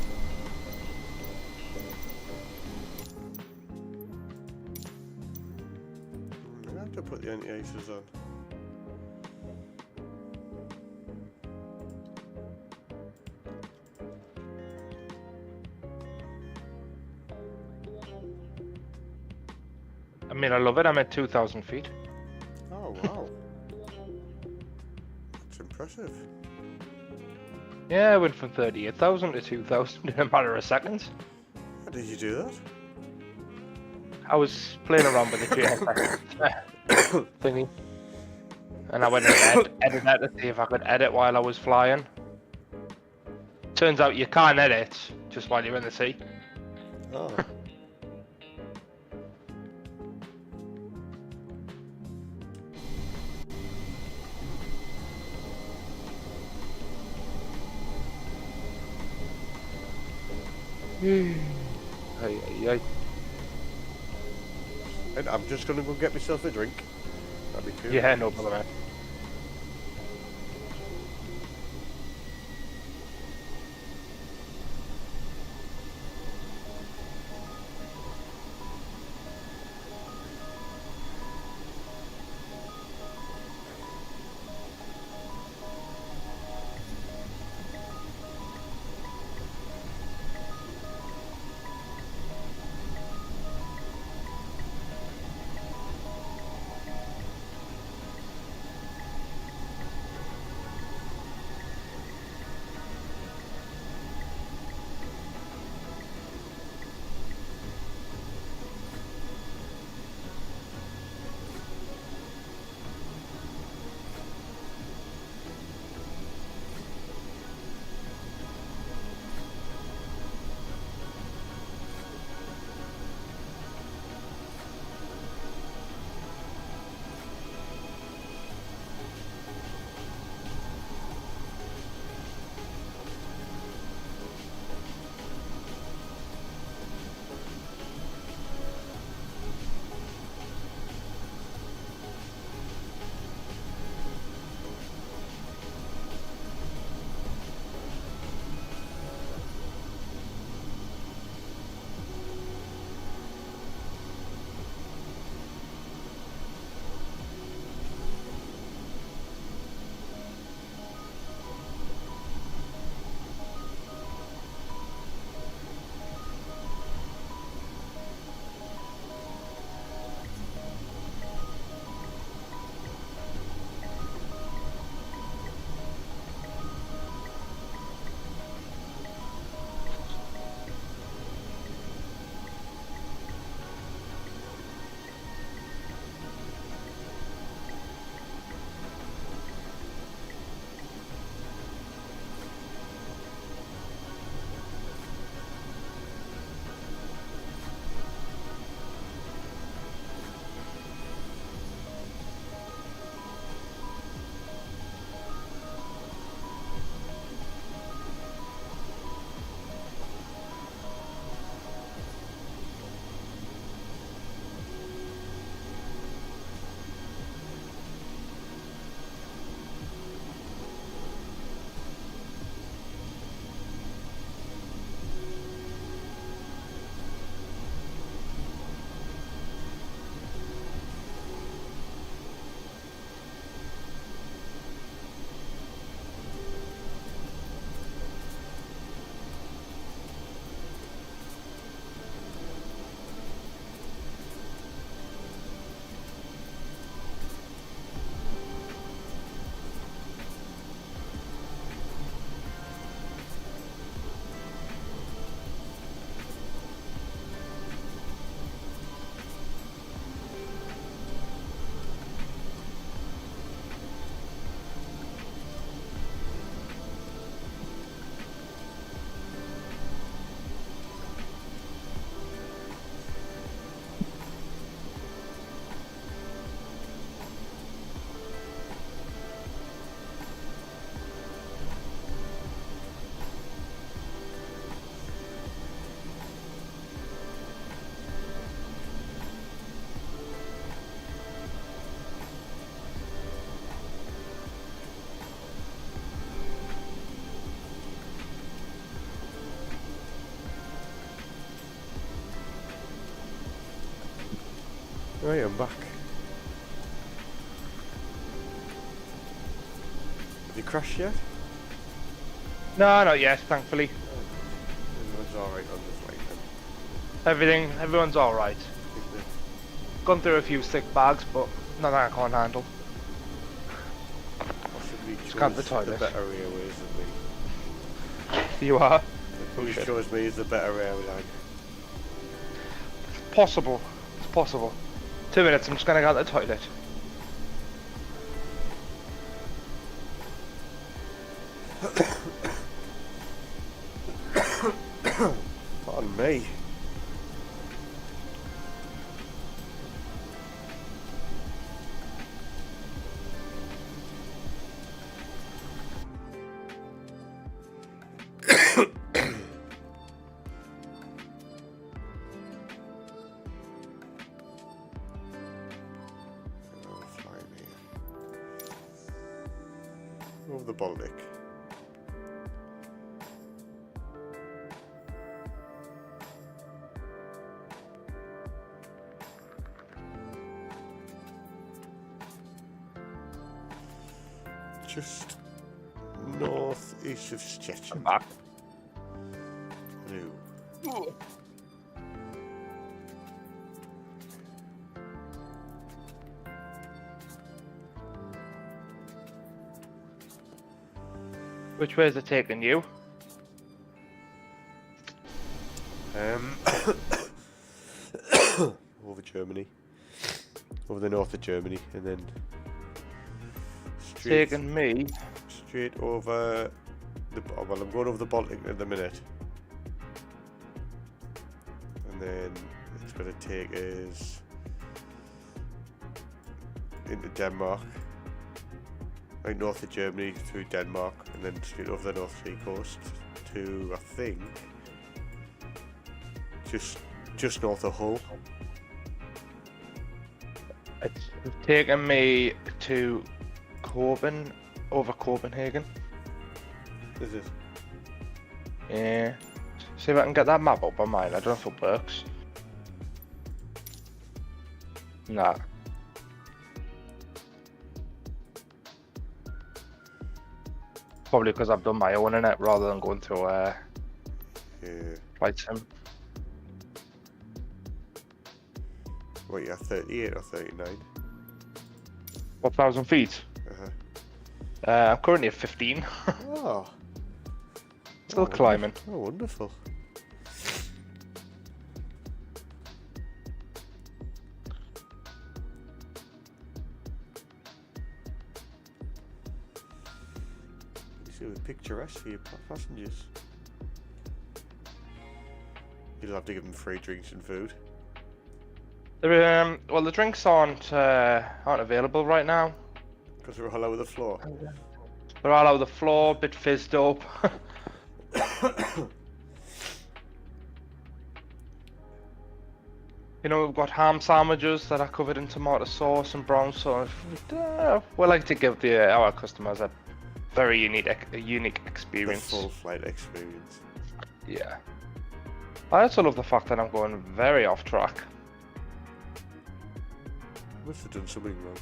have to put the anti-ices on. I mean, I love it. I'm at 2,000 feet. Oh, wow. That's impressive. Yeah, I went from 38,000 to 2,000 in a matter of seconds. How did you do that? I was playing around with the GSX thingy. And I went and edited that to see if I could edit while I was flying. Turns out you can't edit just while you're in the sea. Oh. Ay. And I'm just gonna go get myself a drink. That'd be cool. Yeah, no problem, man. Right, I'm back. Have you crashed yet? No, not yet, thankfully. Everyone's alright on the flight then. Everyone's alright. Isn't it? Gone through a few sick bags, but nothing I can't handle. Possibly Just can't the chose toilet. the better airways than me. You are? Who shit. chose me is the better airline. It's possible. It's possible. 2 minutes, I'm just gonna go to the toilet. Pardon me. Over the Baltic. Just northeast of Szczecin. I'm back. No. Which way is it taking you? Over Germany. Over the north of Germany, and then straight, Taking me. straight over the... Well, I'm going over the Baltic at the minute. And then it's going to take us into Denmark. Right north of Germany through Denmark, and then straight over the North Sea coast to, I think, just north of Hull. It's taking me to over Copenhagen. Is it? Yeah. See if I can get that map up on mine. I don't know if it works. Nah. Probably because I've done my own in it rather than going through Yeah. flight sim. What, you're 38 or 39? 1,000 feet. Uh-huh. I'm currently at 15. Oh. Still climbing. Oh, wonderful. You see, picturesque for your passengers. You'll have to give them free drinks and food. Well, the drinks aren't available right now. Because they're all over the floor. They're all over the floor, a bit fizzed up. You know, we've got ham sandwiches that are covered in tomato sauce and brown sauce. We like to give our customers a very unique The experience. full flight experience. Yeah. I also love the fact that I'm going very off track. Must have done something wrong.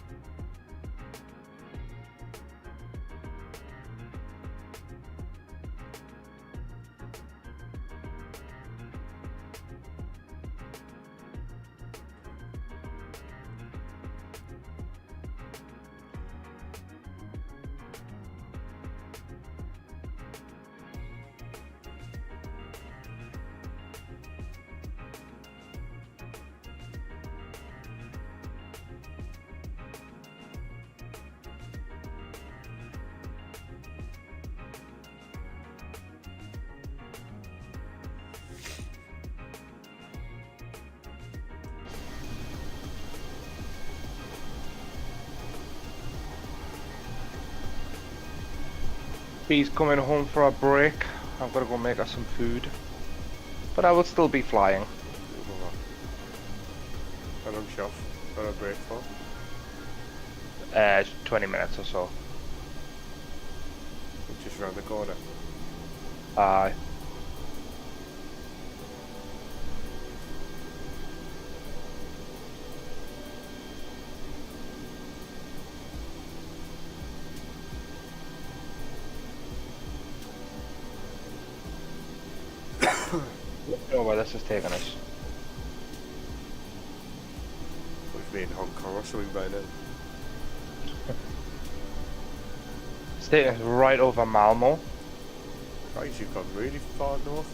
He's coming home for a break. I've got to go make her some food. But I will still be flying. How long shot? Got a break for? 20 minutes or so. Just round the corner. Aye. Let me know where this is taking us. We've been in Hong Kong or something by now. It's taking us right over Malmo. Right, you've gone really far north.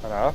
I know.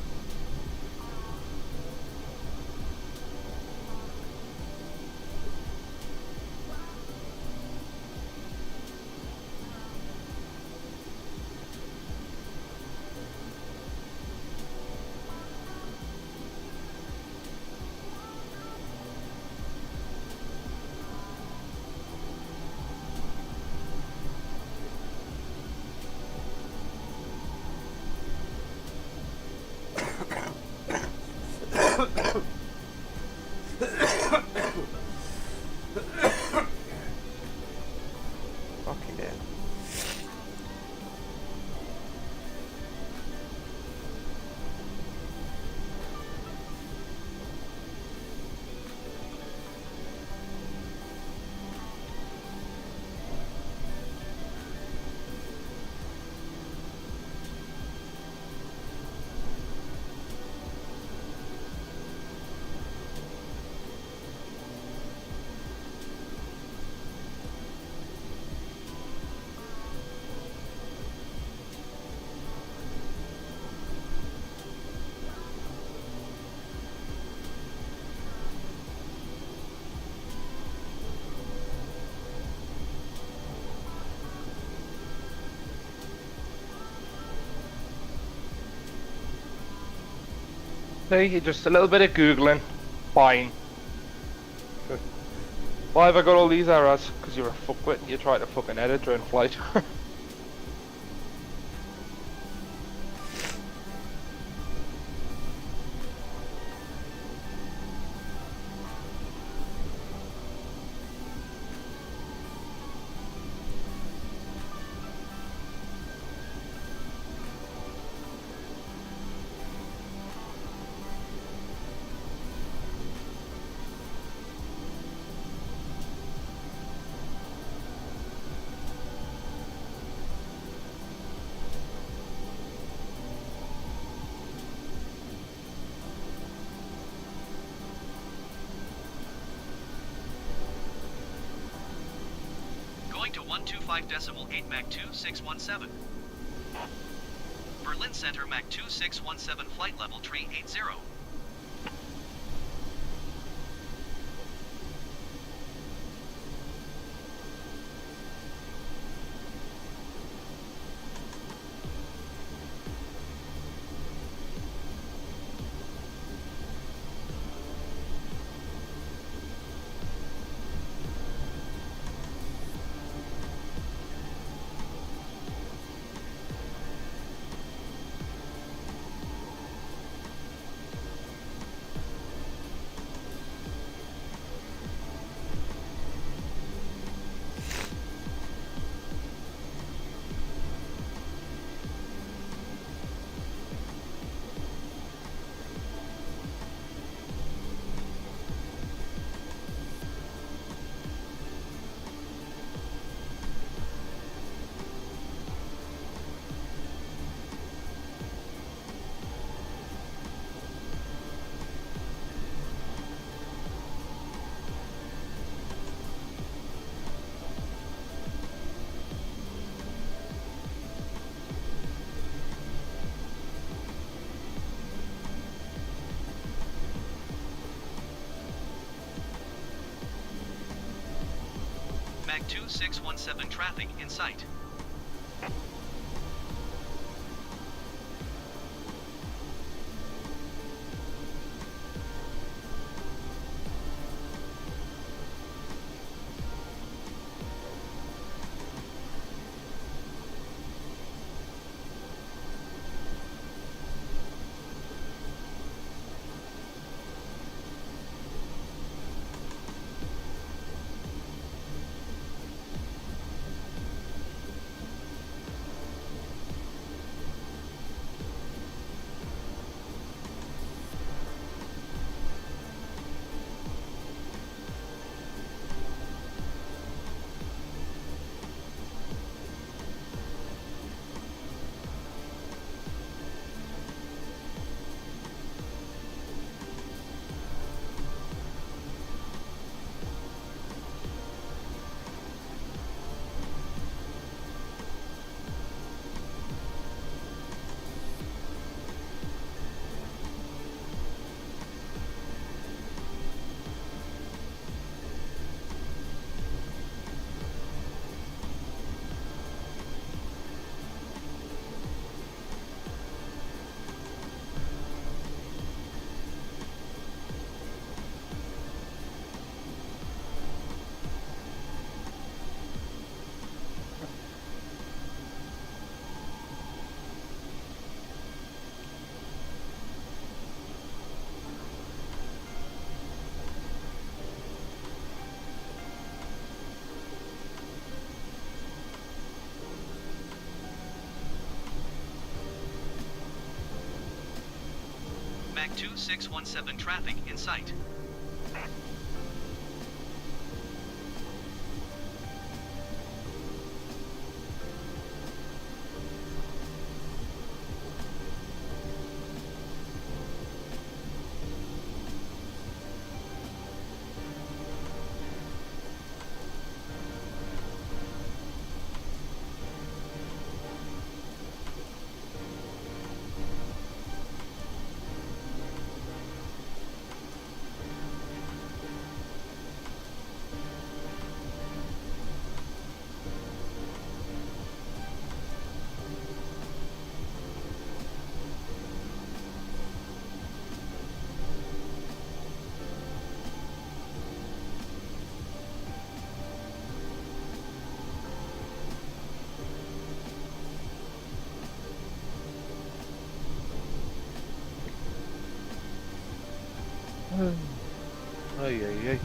Fucking hell. See, just a little bit of googling. Fine. Why have I got all these errors? Because you're a fuckwit and you try to fucking edit during flight. Going to 125.8 Mach 2617. Berlin Center Mach 2617 flight level tree 80. Mach 2617 traffic in sight. Mach 2617 traffic in sight. Ay, ay, ay.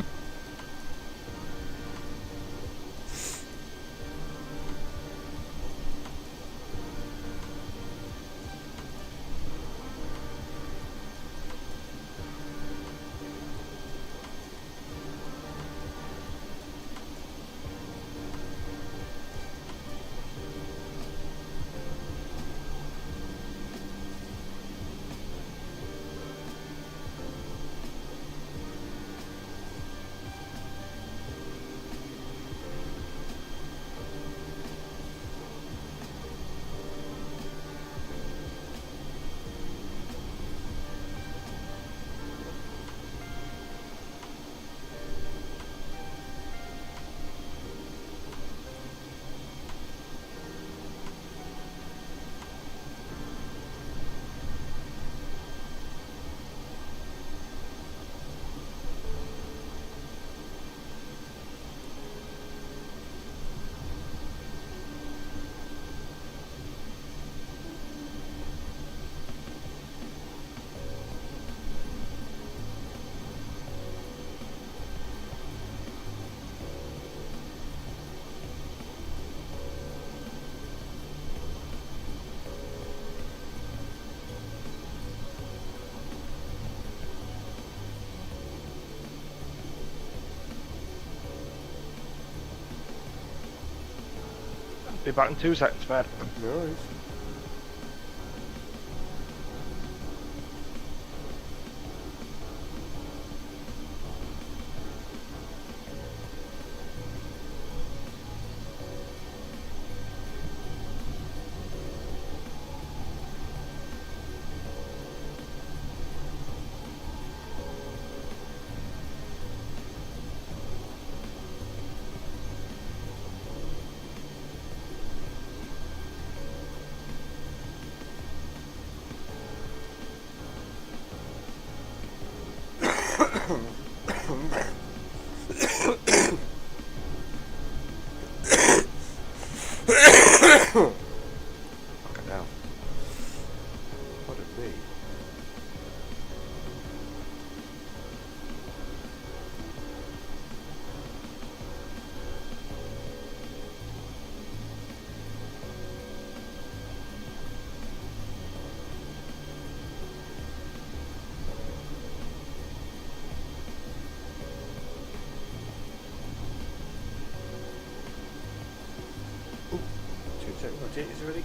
Be back in 2 seconds, mate. No worries. Fucking hell. Pardon me. Ooh, 2 seconds, rotators ready.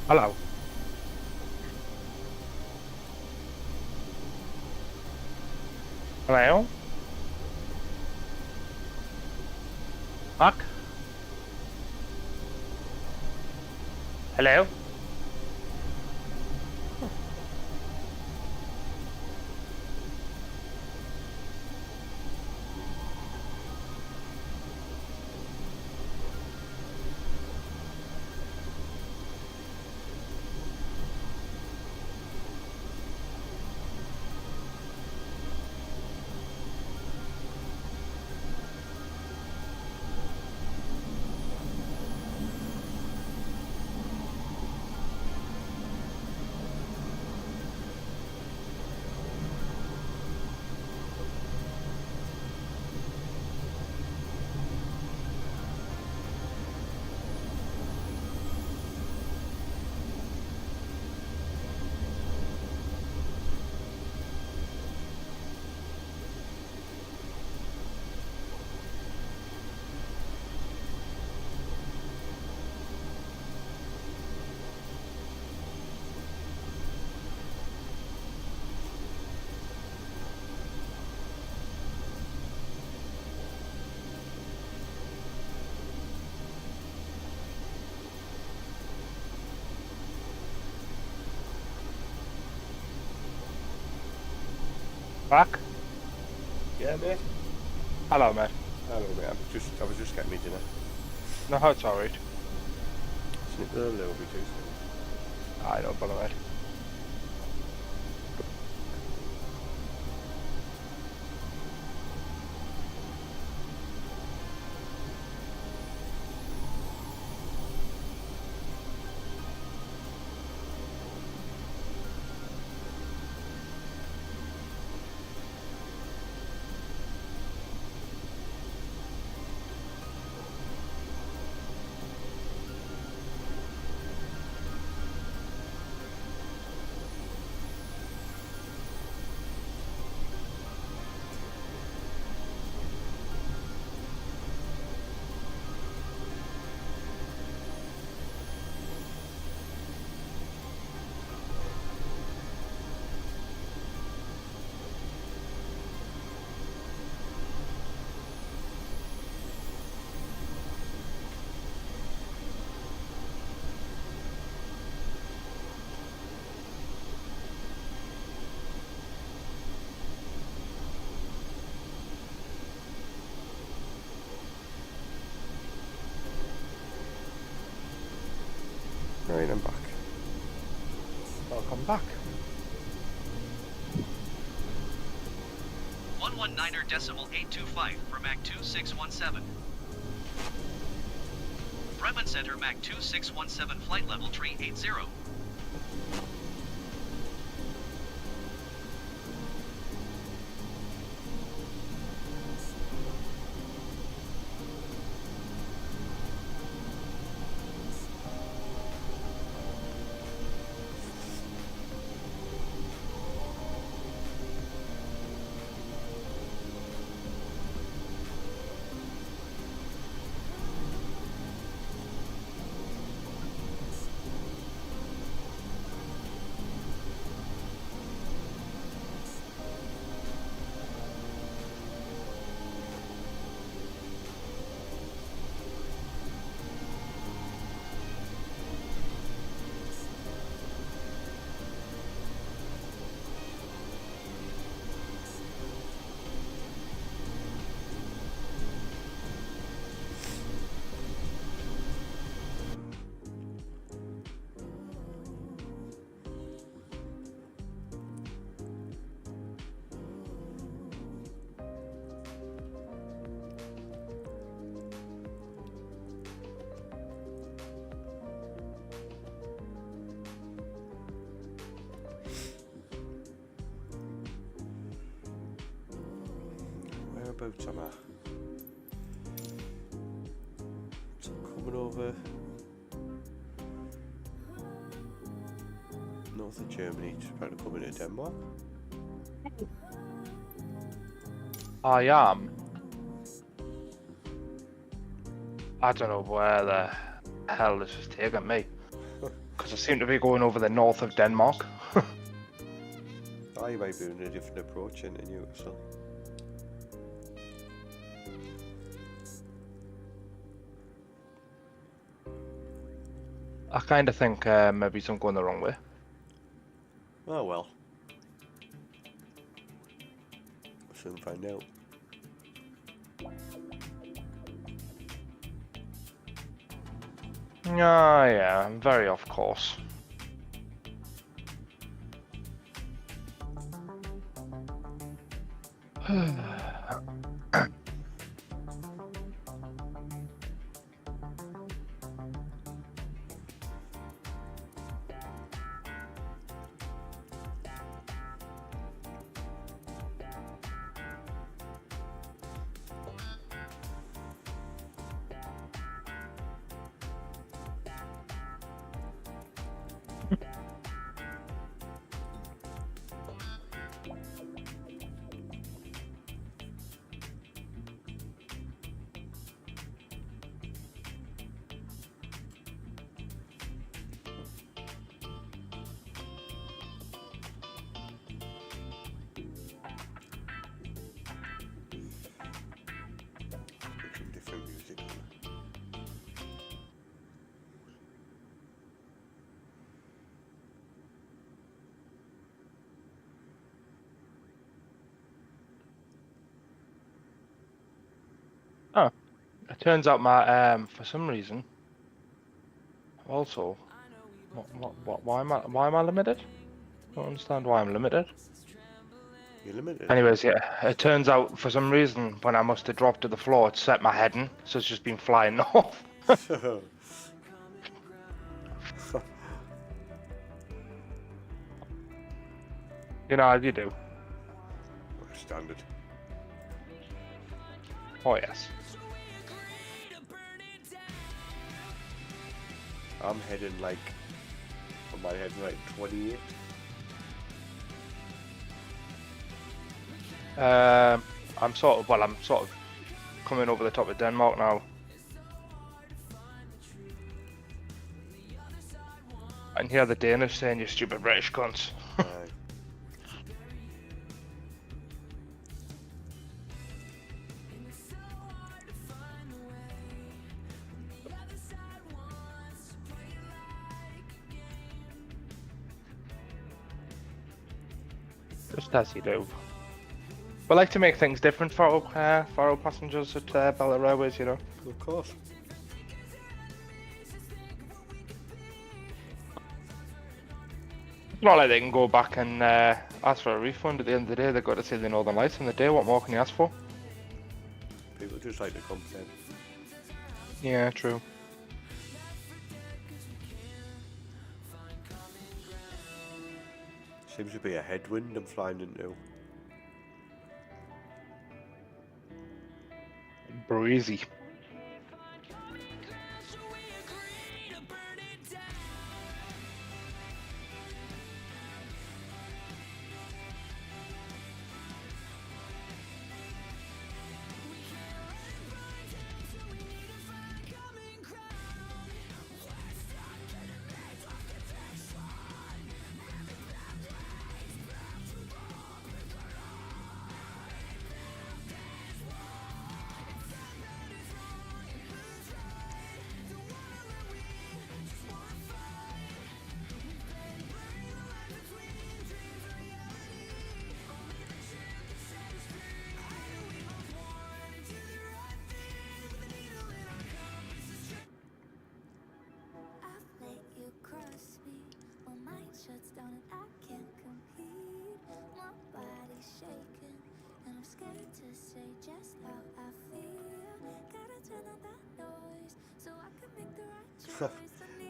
Hello. Hello? Mark? Hello? Mark? Yeah, mate. Hello, mate. Hello, mate. I was just getting me dinner. No, it's alright. Snip the little bit too. I don't bother, mate. Right, I'm back. Welcome back. 119.825 for Mach 2617. Bremen Center Mach 2617 flight level 380. Whereabouts am I? So I'm coming over north of Germany, just about to come into Denmark. I am. I don't know where the hell this is taking me. because I seem to be going over the north of Denmark. Oh, you might be doing a different approach into Newcastle. I kind of think maybe I'm going the wrong way. Oh well. We'll soon find out. Yeah, I'm very off course. Put some different music on. Oh, it turns out my for some reason. Also, why am I limited? I don't understand why I'm limited. You're limited. Anyways, yeah, it turns out for some reason when I must have dropped to the floor, it set my heading, so it's just been flying off. You know, as you do. Standard. Oh yes. I'm heading like, on my head like 28. I'm sort of coming over the top of Denmark now. And hear the Danish saying, "You stupid British cunts." Just as you do. We like to make things different for our passengers at Bella Airways, you know. Of course. It's not like they can go back and ask for a refund at the end of the day. They've got to see the Northern Lights on the day. What more can you ask for? People just like to complain. Yeah, true. Seems to be a headwind I'm flying into. Breezy.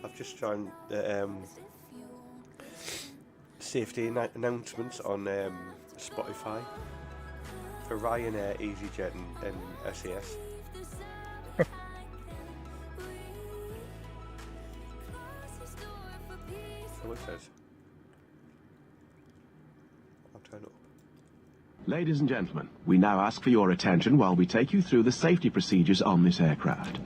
I've just joined the safety announcements on Spotify for Ryanair, EasyJet and SAS. So it says. I'll turn it up. Ladies and gentlemen, we now ask for your attention while we take you through the safety procedures on this aircraft.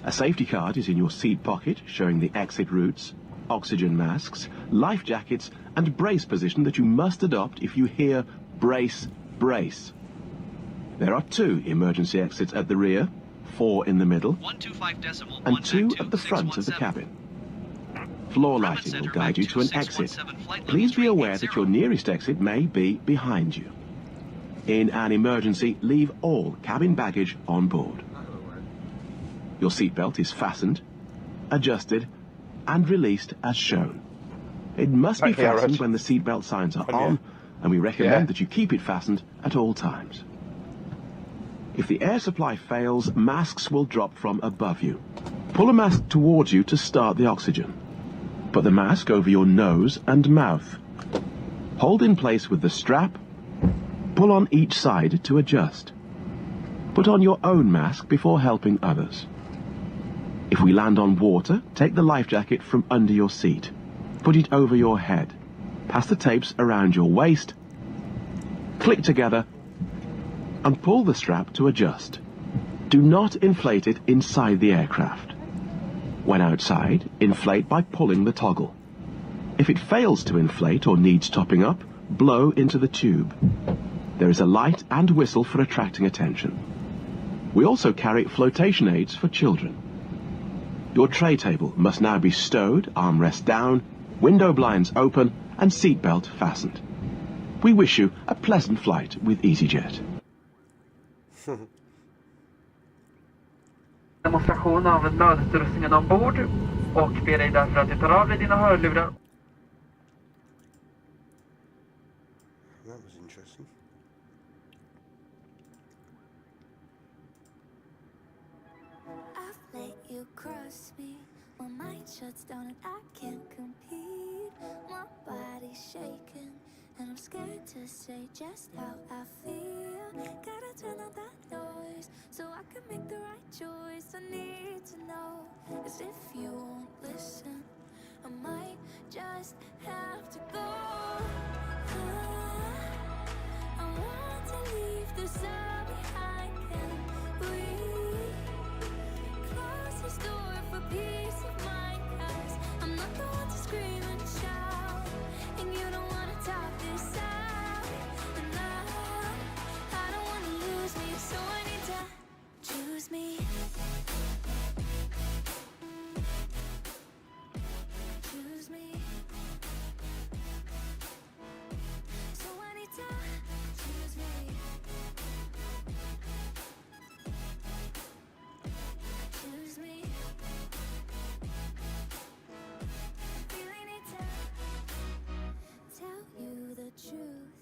A safety card is in your seat pocket showing the exit routes. oxygen masks, life jackets, and brace position that you must adopt if you hear brace, brace. There are 2 emergency exits at the rear, 4 in the middle, 125 and 2 at the front of the cabin. Floor lighting will guide you to an exit. Please be aware that your nearest exit may be behind you. In an emergency, leave all cabin baggage on board. Your seatbelt is fastened, adjusted, and released as shown. It must be fastened when the seatbelt signs are on, and we recommend that you keep it fastened at all times. If the air supply fails, masks will drop from above you. Pull a mask towards you to start the oxygen. Put the mask over your nose and mouth. Hold in place with the strap. Pull on each side to adjust. Put on your own mask before helping others. If we land on water, take the life jacket from under your seat. Put it over your head. Pass the tapes around your waist. Click together and pull the strap to adjust. Do not inflate it inside the aircraft. When outside, inflate by pulling the toggle. If it fails to inflate or needs topping up, blow into the tube. There is a light and whistle for attracting attention. We also carry flotation aids for children. Your tray table must now be stowed, armrest down, window blinds open, and seatbelt fastened. We wish you a pleasant flight with EasyJet. Demonstration av nödutrustningen ombord och ber dig därför att du tar av dig dina hörlurar. That was interesting. I've let you cross me. My mind shuts down and I can't compete. My body's shaking and I'm scared to say just how I feel. Gotta turn on that noise so I can make the right choice. I need to know, as if you won't listen, I might just have to go. I want to leave this all behind. Can we close this door for peace of mind? 'Cause I'm not the one to scream and shout, and you don't want to talk this out. And I don't want to lose me, so I need to choose me. Choose me. So I need to choose me. Choose me. Really need to tell you the truth.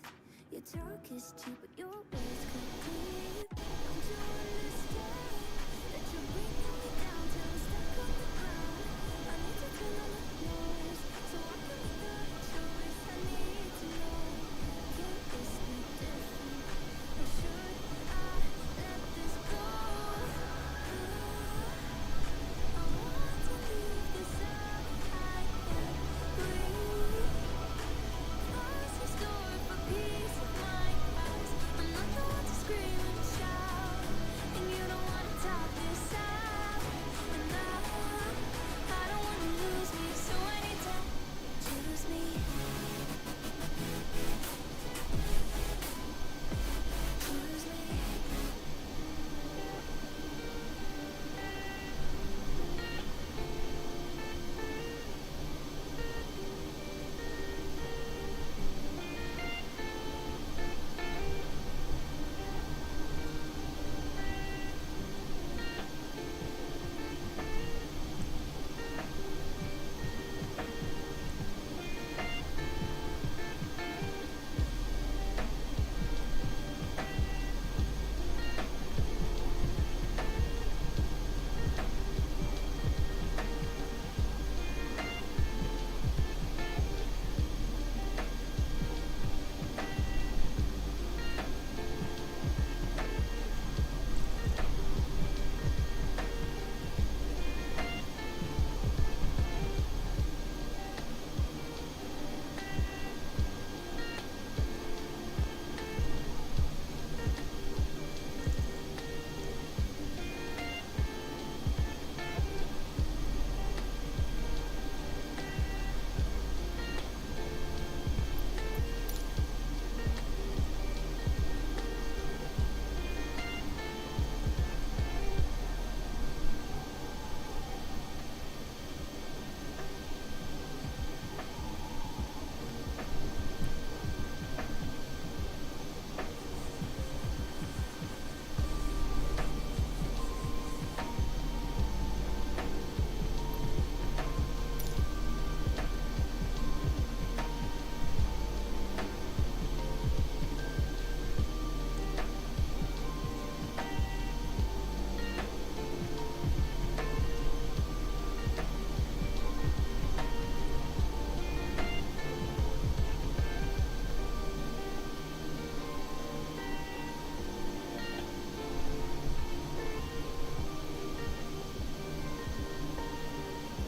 Your talk is cheap, but your words complete. Don't you understand that you're bringing me down till I'm stuck on the ground? I need to turn on the noise so I can make the right choice. I need to know, can this be different, or should I let this go? I want to leave this out behind. Can we close this door for peace of mind? 'Cause I'm not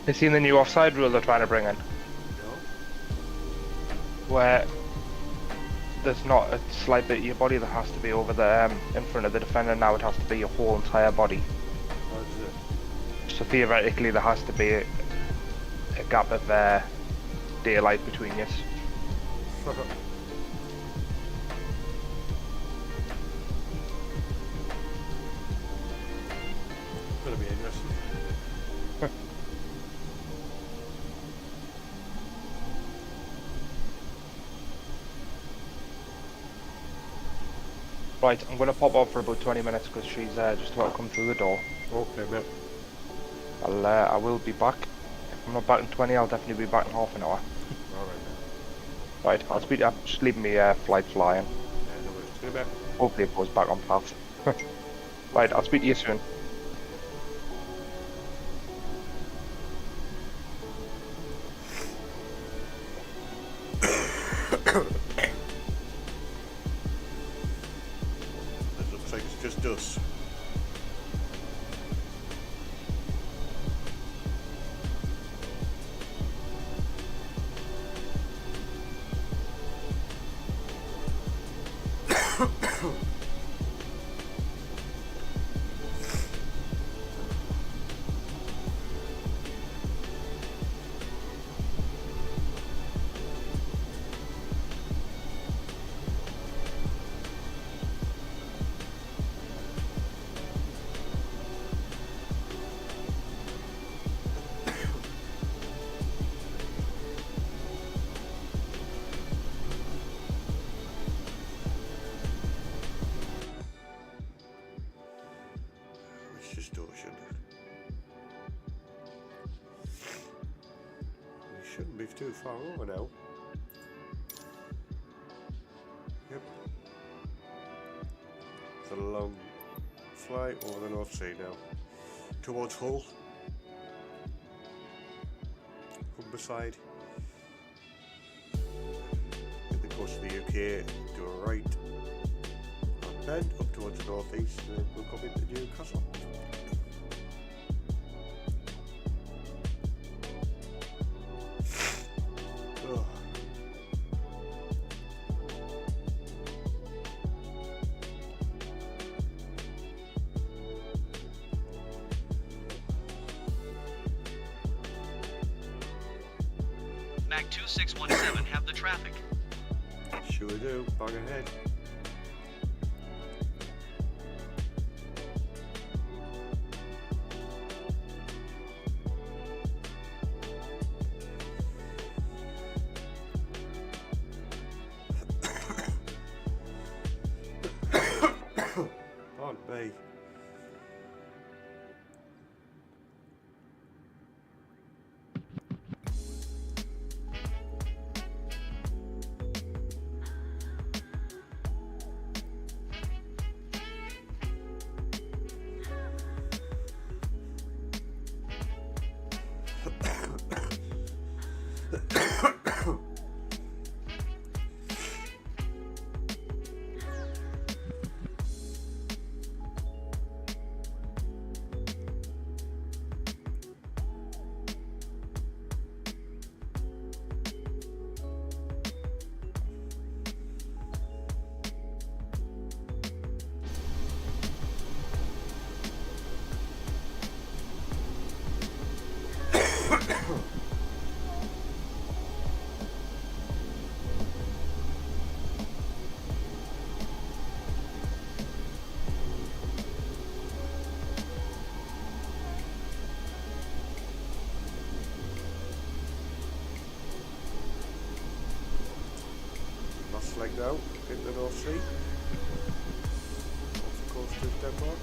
You seen the new offside rule they're trying to bring in? No. Where there's not a slight bit of your body that has to be over the in front of the defender. Now it has to be your whole entire body. How does it? So theoretically there has to be a gap of daylight between you. Gonna be interesting. Right, I'm going to pop off for about 20 minutes because she's just about to come through the door. Okay, mate. I will be back. If I'm not back in 20, I'll definitely be back in half an hour. Alright, mate. Right, I'll speak to you. Just leave me flight flying. Yeah, no worries. See you back. Hopefully it goes back on path. Right, I'll speak to you soon. It looks like it's just us. Which distortion? We shouldn't be too far over now. Yep. It's a long flight over the North Sea now. Towards Hull. Humberside. Get the coast of the UK, do a right. And then up towards the northeast, and then we'll come into Newcastle. Oh. Mag 2617 have the traffic. Sure do, bang ahead. Pardon me. Last leg now, in the North Sea. Off the coast of Denmark.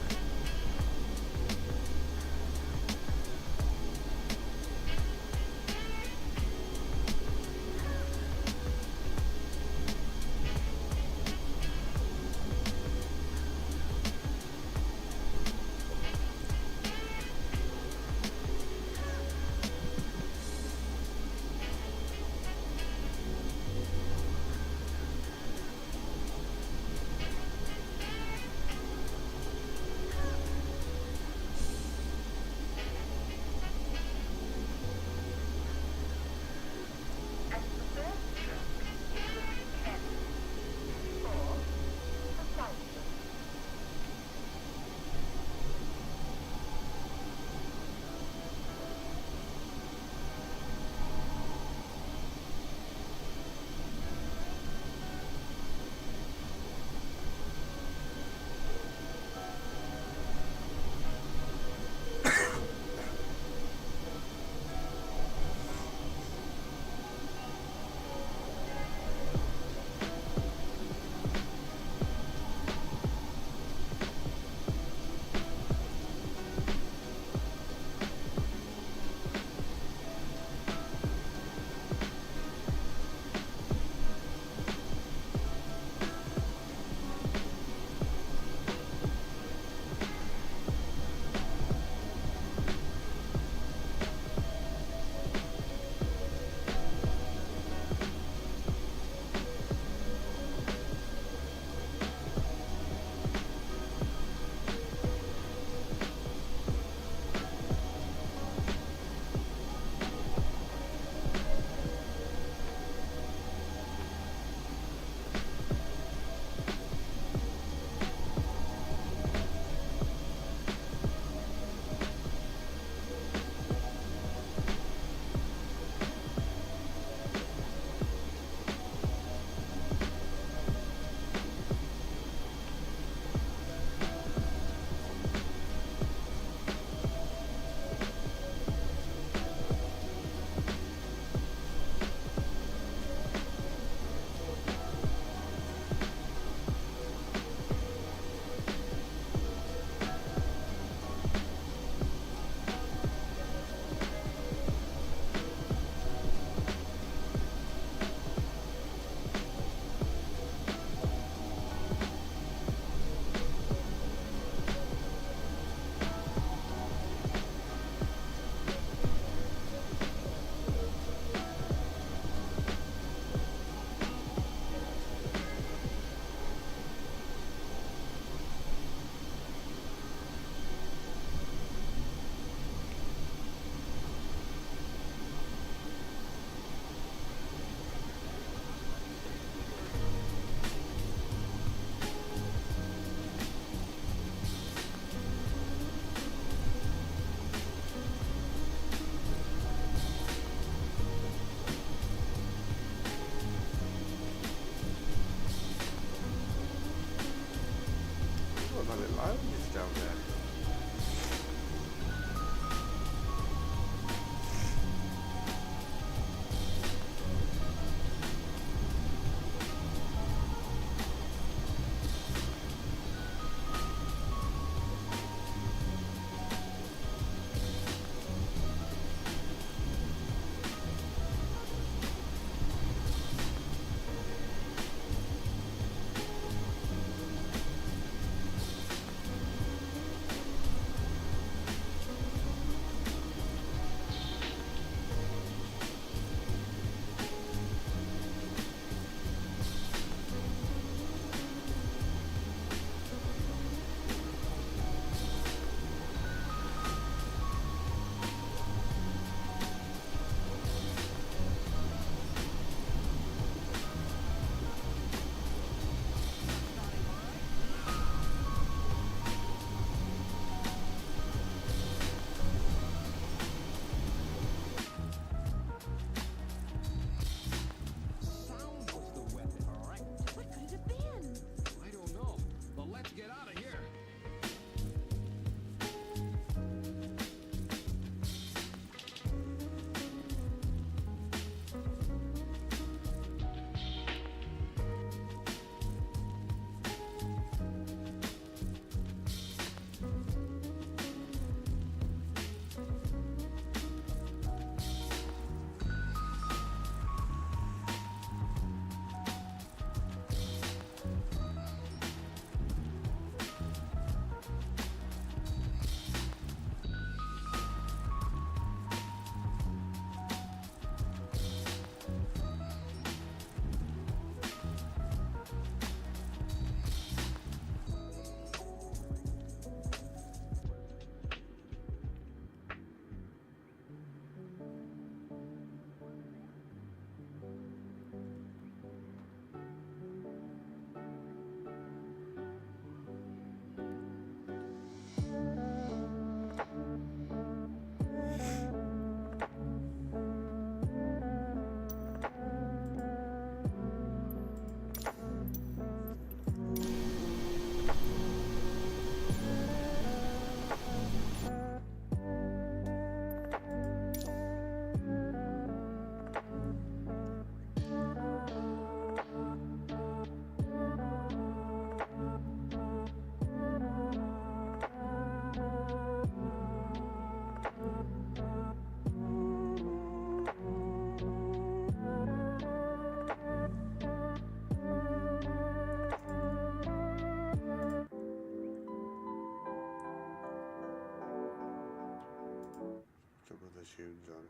other tunes on.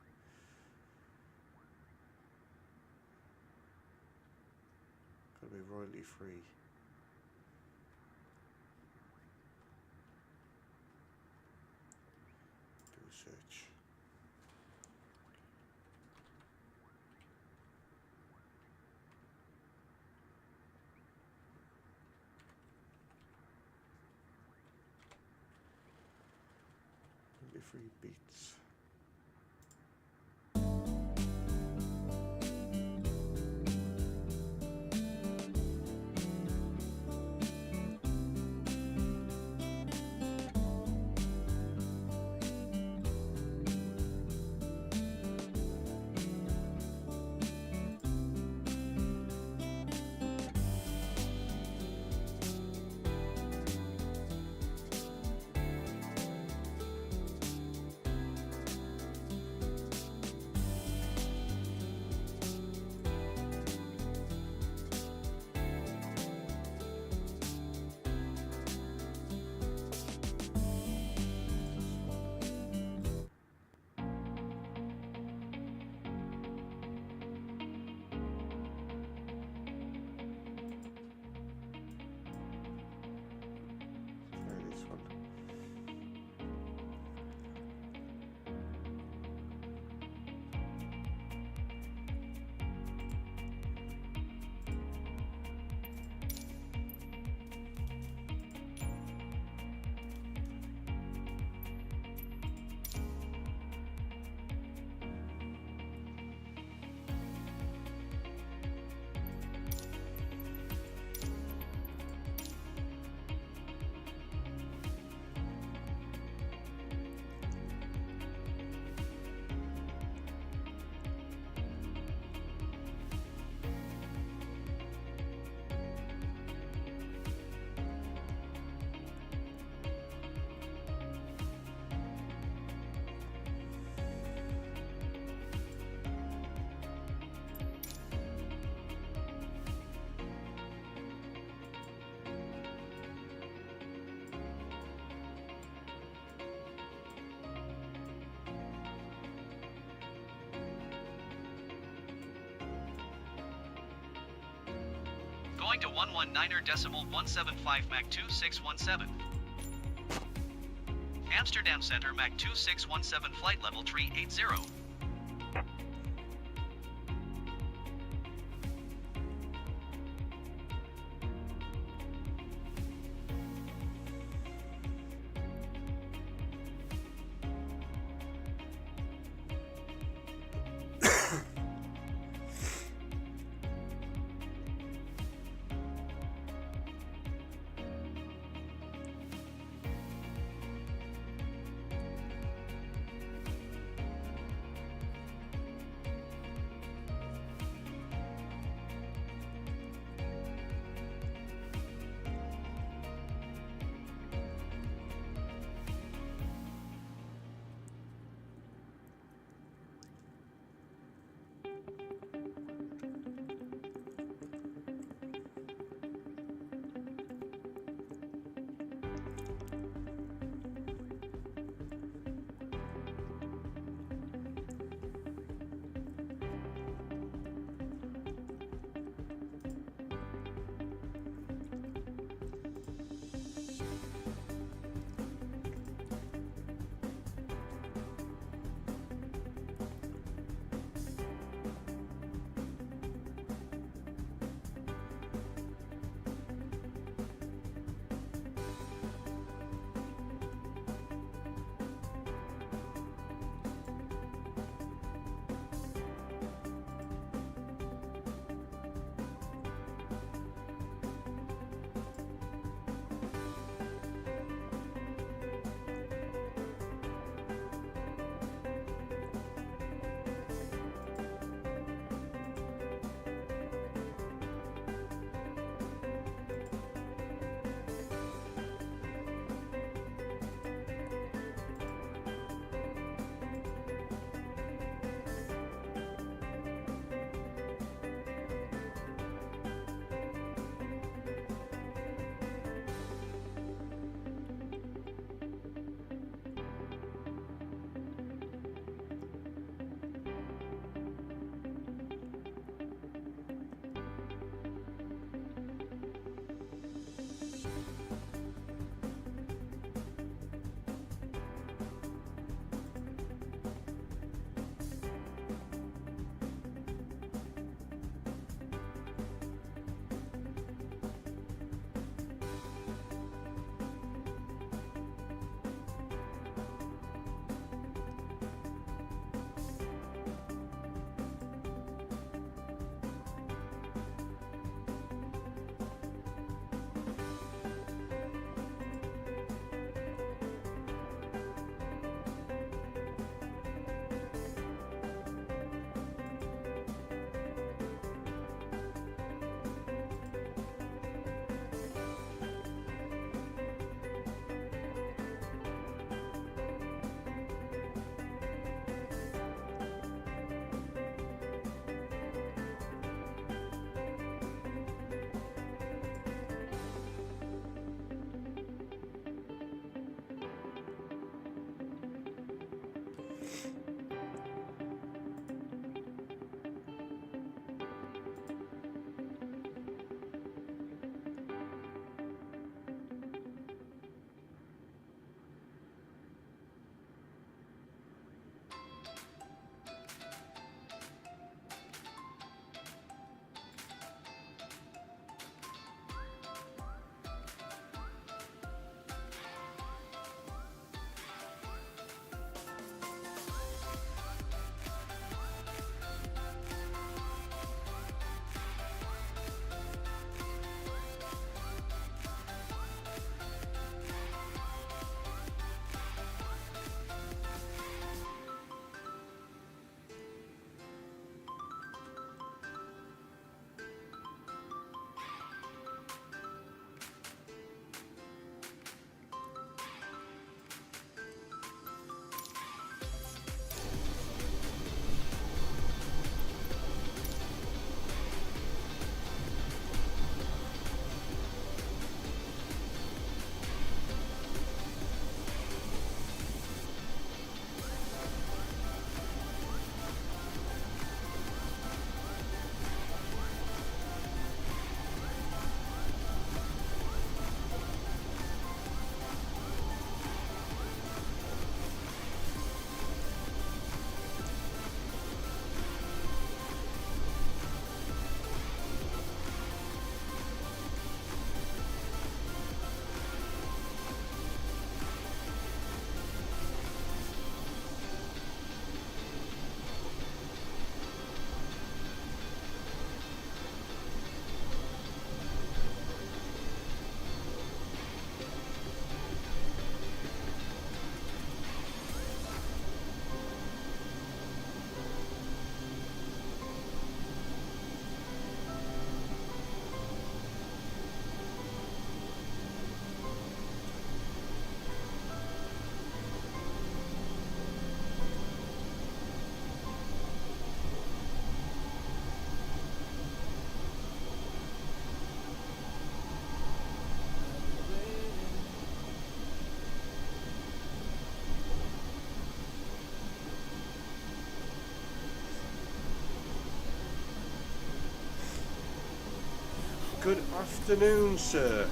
Gotta be royalty free. Do a search. Royalty free beats. Try this one. Going to 119.175 Mach 2617. Amsterdam Center Mach 2617 flight level 380. Good afternoon, sir.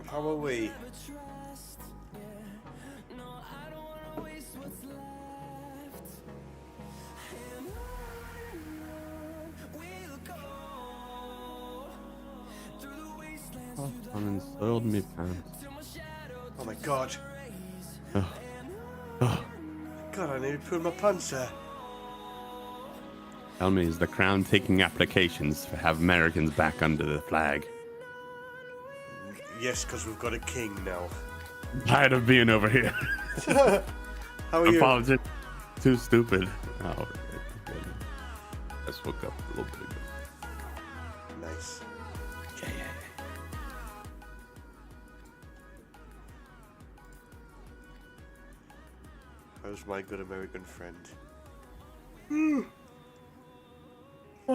How are we? Oh, uninstalled me pants. Oh my god. Oh. Oh. God, I need to put my pants there. Tell me, is the Crown taking applications to have Americans back under the flag? Yes, because we've got a king now. Tired of being over here. How are you? Apologies. Too stupid. Oh, I just woke up a little bit ago. Nice. Yeah. How's my good American friend? Oh,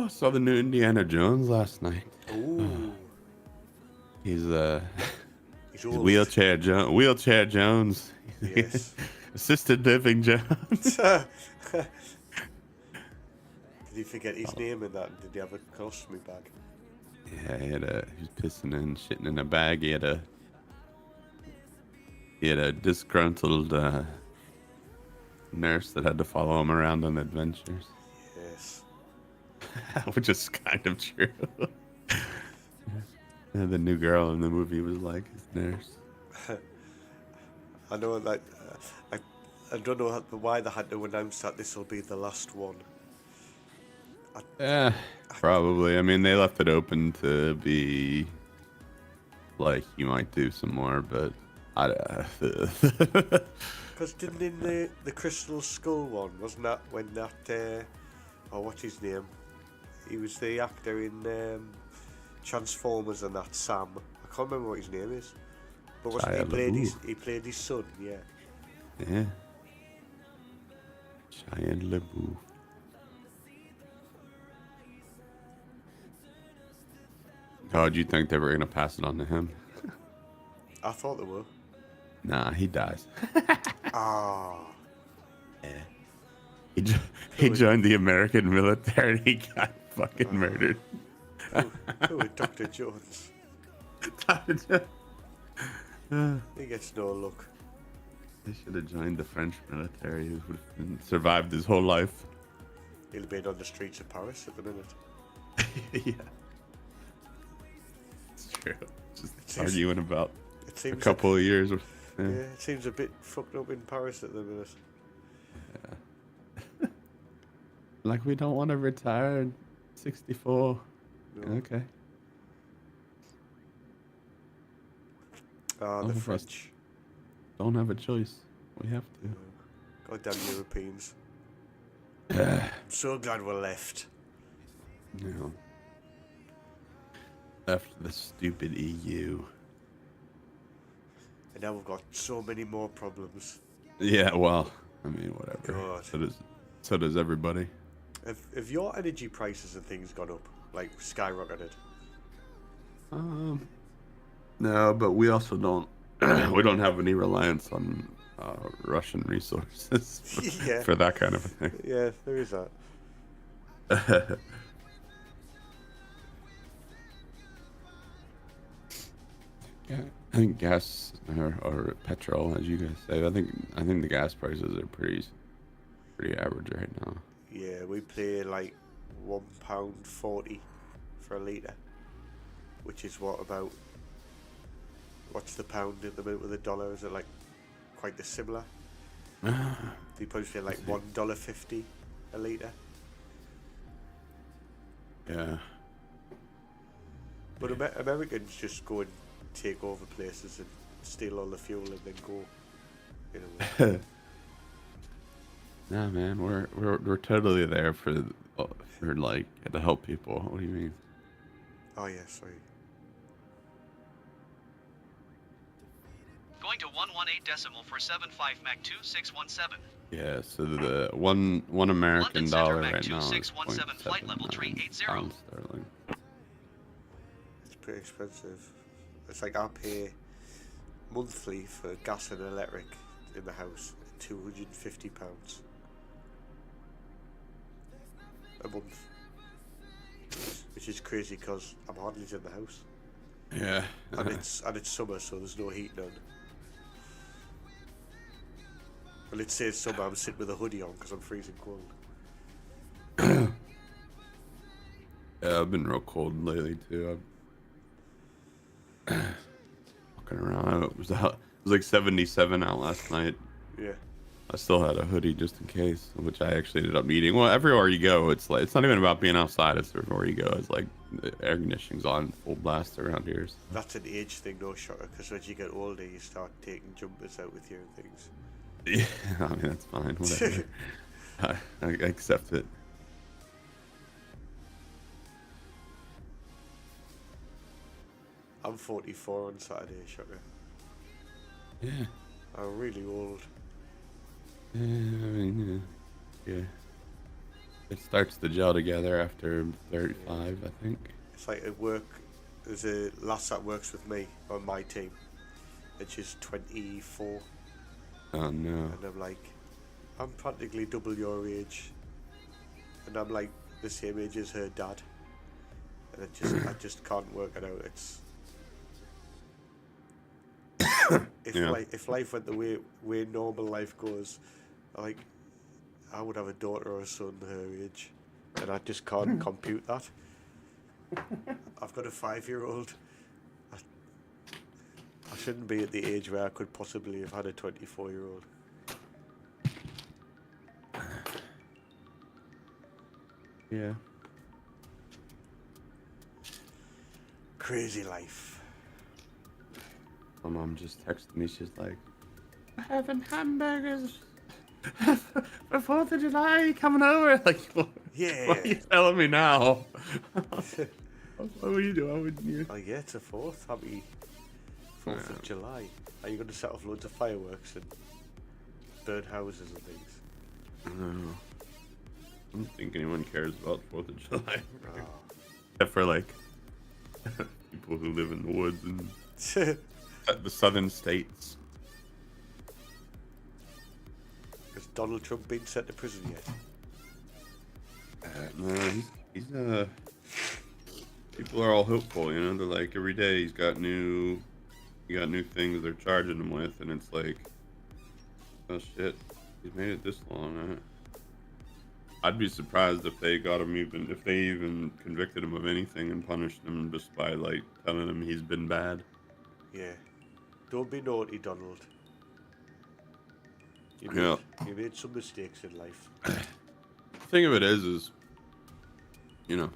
I saw the new Indiana Jones last night. Ooh. He's He's old. wheelchair Jones. Yes. Assisted living Jones. Did he forget his name in that? Did he have a colostomy bag? Yeah, he was pissing and shitting in a bag. He had a disgruntled nurse that had to follow him around on adventures. Yes. Which is kind of true. And the new girl in the movie was like his nurse. I know that. I don't know why they had to announce that this will be the last one. Probably. I mean, they left it open to be like you might do some more, but Because didn't in the Crystal Skull one, wasn't that when that what's his name? He was the actor in Transformers and that Sam. I can't remember what his name is. But wasn't he played his son, yeah. Yeah. Shia LaBeouf. Oh, do you think they were gonna pass it on to him? I thought they were. Nah, he dies. Ah. Yeah. He joined the American military and he got fucking murdered. Who is Dr. Jones? He gets no luck. He should have joined the French military. He would have survived his whole life. He'll be on the streets of Paris at the minute. Yeah. It's true. Just arguing about a couple of years. Yeah, it seems a bit fucked up in Paris at the minute. Yeah. Like, we don't want to retire at 64. No. Okay. The French. Don't have a choice. We have to. Goddamn Europeans. I'm so glad we're left. No. Left the stupid EU. And now we've got so many more problems. Yeah, well, I mean, whatever. God. So does everybody. Have your energy prices and things gone up? Like, skyrocketed? No, but we also don't. We don't have any reliance on Russian resources for that kind of a thing. Yeah, there is that. Yeah, I think gas or petrol, as you guys say. I think the gas prices are pretty average right now. Yeah, we pay like £1.40 for a litre, which is what's the pound at the minute with the dollar? Is it like quite similar? You probably pay like $1.50 a litre. Yeah. But Americans just go and take over places and steal all the fuel and then go. You know. Nah, man, we're totally there for like to help people. What do you mean? Oh yeah, sorry. Going to 118 decimal for 75 Mac 2617. Yeah, so the one American dollar Mac right now is 2617 flight level 380. pounds sterling. It's pretty expensive. It's like I pay monthly for gas and electric in the house, £250 a month, which is crazy because I'm hardly in the house. Yeah. And it's summer, so there's no heating on. Well, it says summer. I'm sitting with a hoodie on because I'm freezing cold. Yeah, I've been real cold lately too. I'm walking around. It was like 77 out last night. Yeah. I still had a hoodie just in case, which I actually ended up needing. Well, everywhere you go, it's like it's not even about being outside. It's everywhere you go. It's like the air conditioning's on full blast around here. So. That's an age thing, though, Shocker, because as you get older, you start taking jumpers out with you and things. Yeah, I mean that's fine. Whatever. I accept it. I'm 44 on Saturday, Shocker. Yeah. I'm really old. Yeah, I mean, yeah. It starts to gel together after 35, I think. It's like at work, there's a lass that works with me on my team, and she's 24. Oh no. And I'm like, I'm practically double your age, and I'm like the same age as her dad, and I just can't work it out. It's if life went the way normal life goes, like I would have a daughter or a son her age, and I just can't compute that. I've got a 5-year-old. I shouldn't be at the age where I could possibly have had a 24-year-old. Yeah. Crazy life. My mom just texted me. She's like, "We're having hamburgers for 4th of July. Coming over." Like, yeah. What are you telling me now? What would you do? Why wouldn't you? Oh yeah, it's a 4th. Happy 4th of July. Are you going to set off loads of fireworks and burn houses and things? No. I don't think anyone cares about 4th of July. Oh. Except for like people who live in the woods and the southern states. Has Donald Trump been sent to prison yet? No, he's people are all hopeful, you know. They're like every day he got new things they're charging him with, and it's like, oh shit, he's made it this long. I'd be surprised if they got him if they even convicted him of anything and punished him just by like telling him he's been bad. Yeah. Don't be naughty, Donald. You made some mistakes in life. The thing of it is, you know,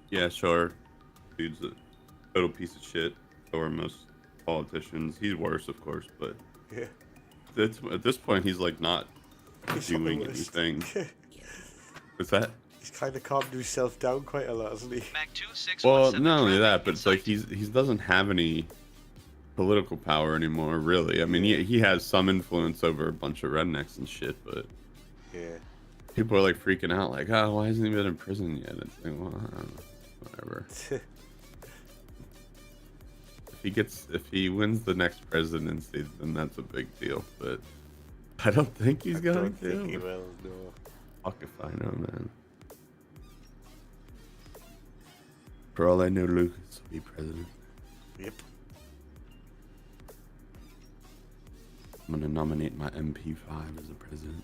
yeah, sure, dude's a total piece of shit. So are most politicians. He's worse, of course, but yeah. At this point, he's like not doing anything. What's that? He's kind of calmed himself down quite a lot, hasn't he? Well, not only that, but it's like he doesn't have any political power anymore, really. I mean, he has some influence over a bunch of rednecks and shit, but yeah, people are like freaking out, like, oh, why hasn't he been in prison yet? It's like, well, I don't know, whatever. If he wins the next presidency, then that's a big deal. But I don't think he's going to. I don't think he will. No. Fuck if I know, man. For all I know, Lucas will be president. Yep. I'm gonna nominate my MP5 as a president.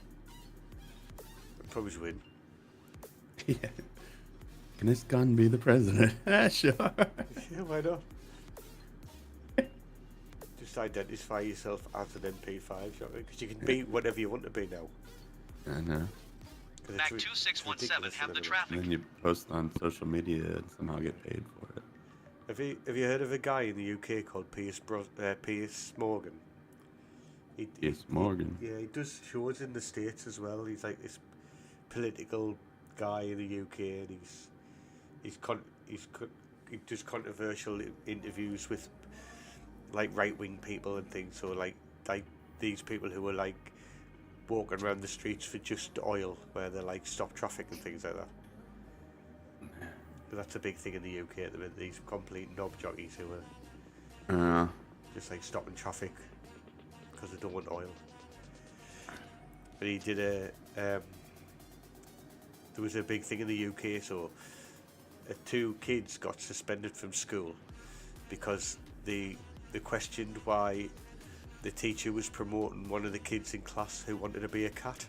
I'll probably win. Yeah. Can this gun be the president? Sure. Yeah, why not? Just identify yourself as an MP5, because you can be whatever you want to be now. I know. Back 2617, have the traffic. And then you post on social media and somehow get paid for it. Have you heard of a guy in the UK called Piers Morgan? Piers Morgan? He does shows in the States as well. He's like this political guy in the UK, and he does controversial interviews with like right-wing people and things. So like these people who are like walking around the streets for just oil, where they like stop traffic and things like that. But that's a big thing in the UK at the minute. These complete knob jockeys who are just like stopping traffic because they don't want oil. But he did there was a big thing in the UK, so 2 kids got suspended from school because they questioned why the teacher was promoting one of the kids in class who wanted to be a cat.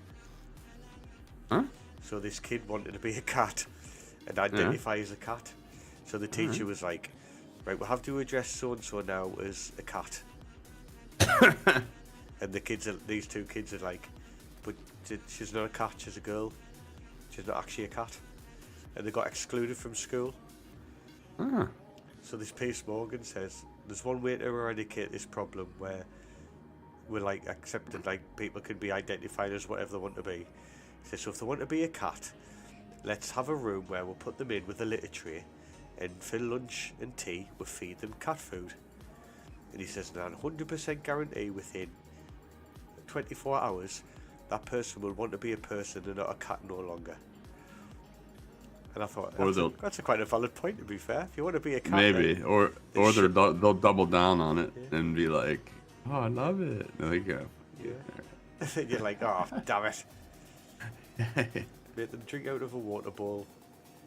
Huh? So this kid wanted to be a cat and identify as a cat. So the teacher was like, right, we'll have to address so-and-so now as a cat. And these 2 kids are like, but she's not a cat, she's a girl. She's not actually a cat. And they got excluded from school. So this Piers Morgan says, there's one way to eradicate this problem where we're like accepted, like people can be identified as whatever they want to be. He says, so if they want to be a cat, let's have a room where we'll put them in with a litter tray, and for lunch and tea we'll feed them cat food. And he says, now 100% guarantee within 24 hours that person will want to be a person and not a cat no longer. And I thought, that's a quite a valid point, to be fair. If you want to be a cat, maybe, or they'll double down on it and be like, oh, I love it. There you go. Yeah. And you're like, oh, damn it. Make them drink out of a water bowl,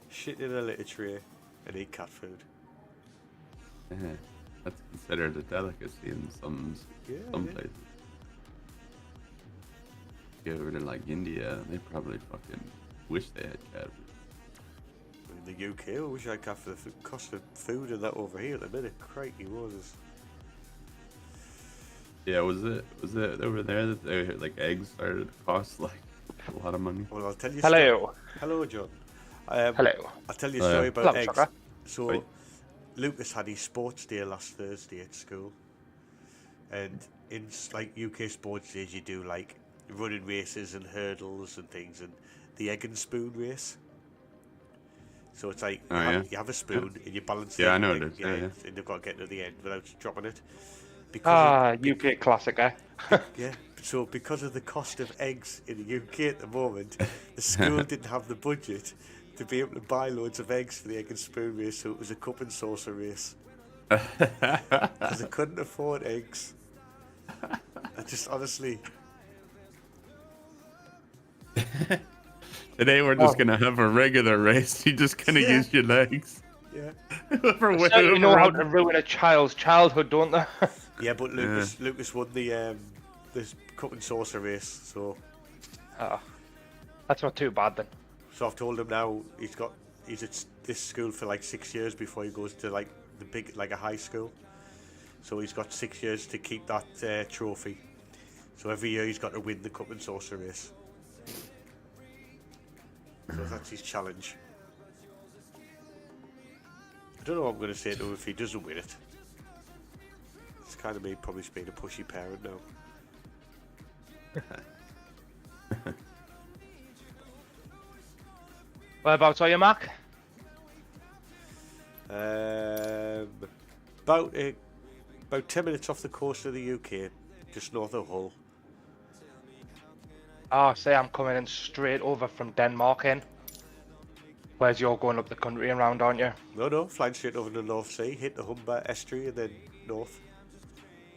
shit in a litter tray, and eat cat food. Yeah, that's considered a delicacy in some places. Go over to like India, they probably fucking wish they had cat food. In the UK, I wish I could have the cost of food and that over here at the minute. Crikey, Moses. Yeah, was it over there that they, like eggs started to cost like a lot of money? Well, I'll tell you. Hello. Hello, John. Hello. I'll tell you a story about Hello, eggs. sucker. So, Right. Lucas had his sports day last Thursday at school, and in like UK sports days, you do like running races and hurdles and things, and the egg and spoon race. So it's like you have a spoon and you balance the egg. I know it is. And you've got to get to the end without dropping it. UK classic, eh? Yeah. So because of the cost of eggs in the UK at the moment, the school didn't have the budget to be able to buy loads of eggs for the egg and spoon race, so it was a cup and saucer race. Because they couldn't afford eggs. I just honestly. Today we're just gonna have a regular race. You're just gonna use your legs. Yeah. You know how to ruin a child's childhood, don't they? Yeah, but Lucas won the this cup and saucer race, so. That's not too bad then. So I've told him now he's at this school for like 6 years before he goes to like the big a high school. So he's got 6 years to keep that trophy. So every year he's got to win the cup and saucer race. So that's his challenge. I don't know what I'm going to say to him if he doesn't win it. It's kind of me probably being a pushy parent now. Whereabouts are you, Mark? About 10 minutes off the coast of the UK, just north of Hull. Oh, say I'm coming in straight over from Denmark in. Whereas you're going up the country and round, aren't you? No, flying straight over the North Sea, hit the Humber estuary and then north.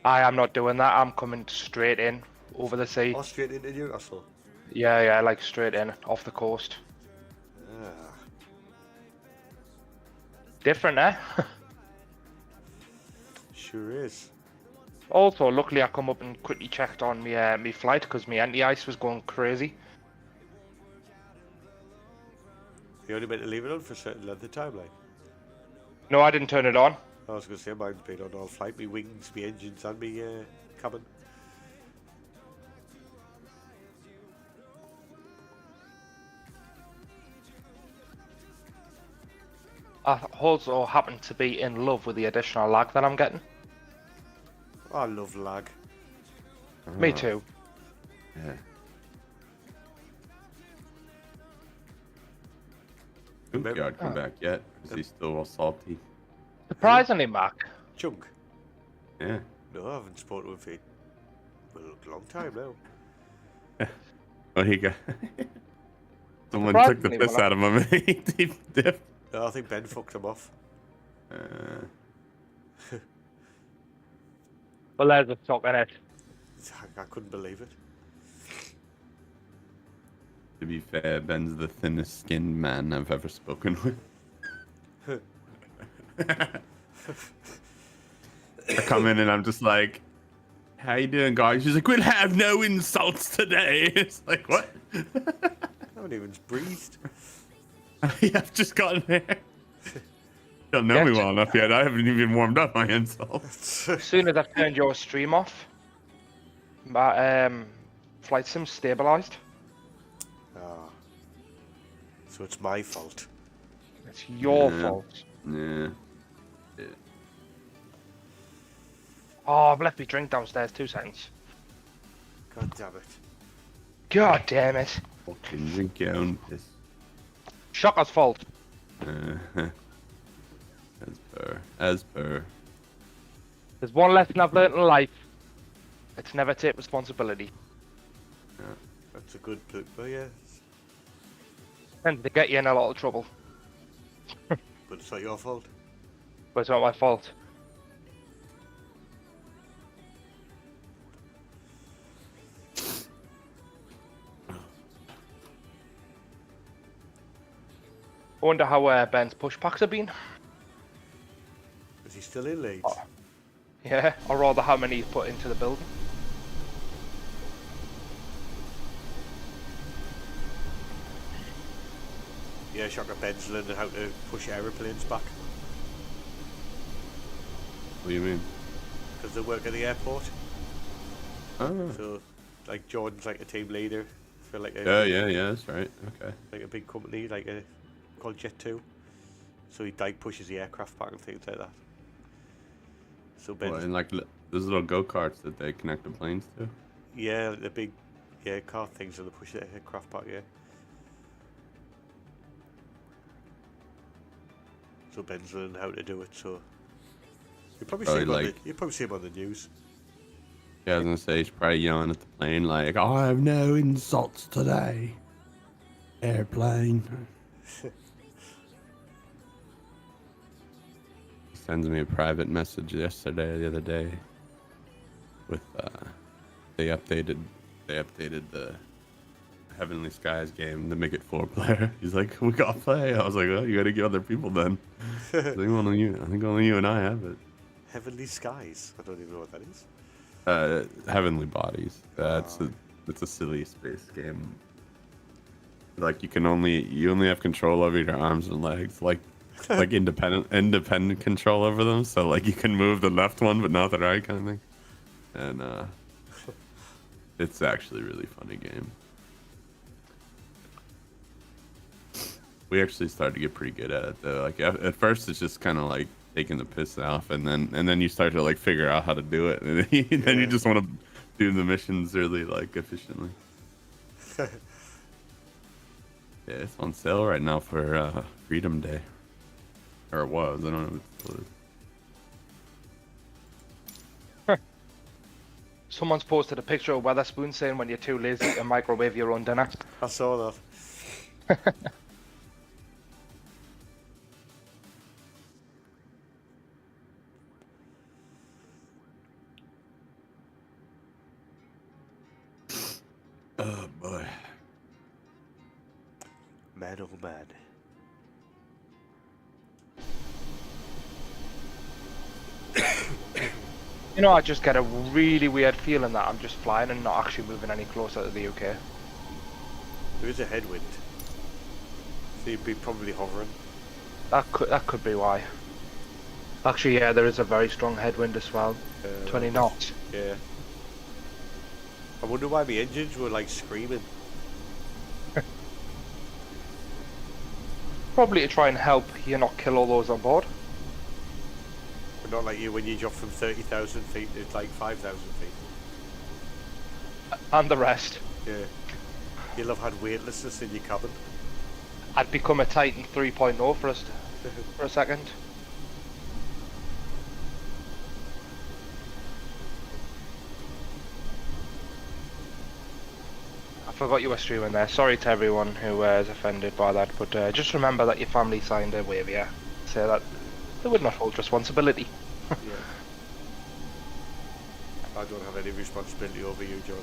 I am not doing that. I'm coming straight in over the sea. Oh, straight into Newcastle? Yeah, like straight in off the coast. Different, eh? Sure is. Also, luckily I come up and quickly checked on me flight because my anti-ice was going crazy. You only meant to leave it on for a certain length of time, like? No, I didn't turn it on. I was going to say mine's been on all flight, me wings, me engines and me cabin. I also happen to be in love with the additional lag that I'm getting. I love lag. Me too. Yeah. Junkyard come back yet? Is he still all salty? Surprisingly, Mark. Chunk? Yeah. No, I haven't spoken with him for a long time now. Oh, he got... Someone took the piss out of him and he dipped. No, I think Ben fucked him off. Well, there's a shock in it. I couldn't believe it. To be fair, Ben's the thinnest skinned man I've ever spoken with. I come in and I'm just like, how you doing, guys? She's like, we'll have no insults today. It's like, what? I haven't even breathed. I've just gotten here. Don't know me well enough yet. I haven't even warmed up my insults. As soon as I've turned your stream off, my flight sim's stabilised. Ah. So it's my fault. It's your fault. Yeah. Oh, I've left me drink downstairs. 2 seconds. God damn it. God damn it. Fucking drink your own piss. Shocker's fault. As per. There's one lesson I've learned in life. It's never take responsibility. Yeah. That's a good book, but yeah. Tends to get you in a lot of trouble. But it's not your fault. But it's not my fault. I wonder how Ben's push packs have been. Is he still in Leeds? Oh. Yeah, or rather how many he's put into the building. Yeah, Shocker Ben's learning how to push aeroplanes back. What do you mean? Because they work at the airport. Oh. So, like, Jordan's like a team leader for like a... Yeah, that's right. Okay. Like a big company, like a... called Jet 2. So he like pushes the aircraft back and things like that. So Ben's... What, and like those little go-karts that they connect the planes to? Yeah, the big car things that they push the aircraft back, yeah. So Ben's learning how to do it, so... You probably see him on you probably see him on the news. Yeah, I was gonna say he's probably yelling at the plane like, I have no insults today. Airplane. He sends me a private message the other day with they updated the Heavenly Skies game to make it 4-player. He's like, we gotta play. I was like, well, you gotta get other people then. I think only you and I have it. Heavenly Skies? I don't even know what that is. Heavenly Bodies. It's a silly space game. Like you only have control over your arms and legs, like independent control over them. So like you can move the left one but not the right kind of thing. And it's actually a really funny game. We actually started to get pretty good at it though. Like at first it's just kind of like taking the piss off, and then you start to like figure out how to do it, and then you just want to do the missions really like efficiently. Yeah, it's on sale right now for Freedom Day, or it was. I don't know if it still is. Someone's posted a picture of Weatherspoon saying when you're too lazy to microwave your own dinner. I saw that. Oh boy. Man, oh man. You know, I just get a really weird feeling that I'm just flying and not actually moving any closer to the UK. There is a headwind, so you'd be probably hovering. That could be why. Actually, yeah, there is a very strong headwind as well. 20 knots. Yeah. I wonder why the engines were like screaming. Probably to try and help you not kill all those on board. But not like you when you drop from 30,000 feet to like 5,000 feet. And the rest. Yeah. You'll have had weightlessness in your cabin. I'd become a Titan 3.0 for a second. I forgot you were streaming there. Sorry to everyone who is offended by that, but just remember that your family signed a waiver, say that they would not hold responsibility. Yeah. I don't have any responsibility over you, John.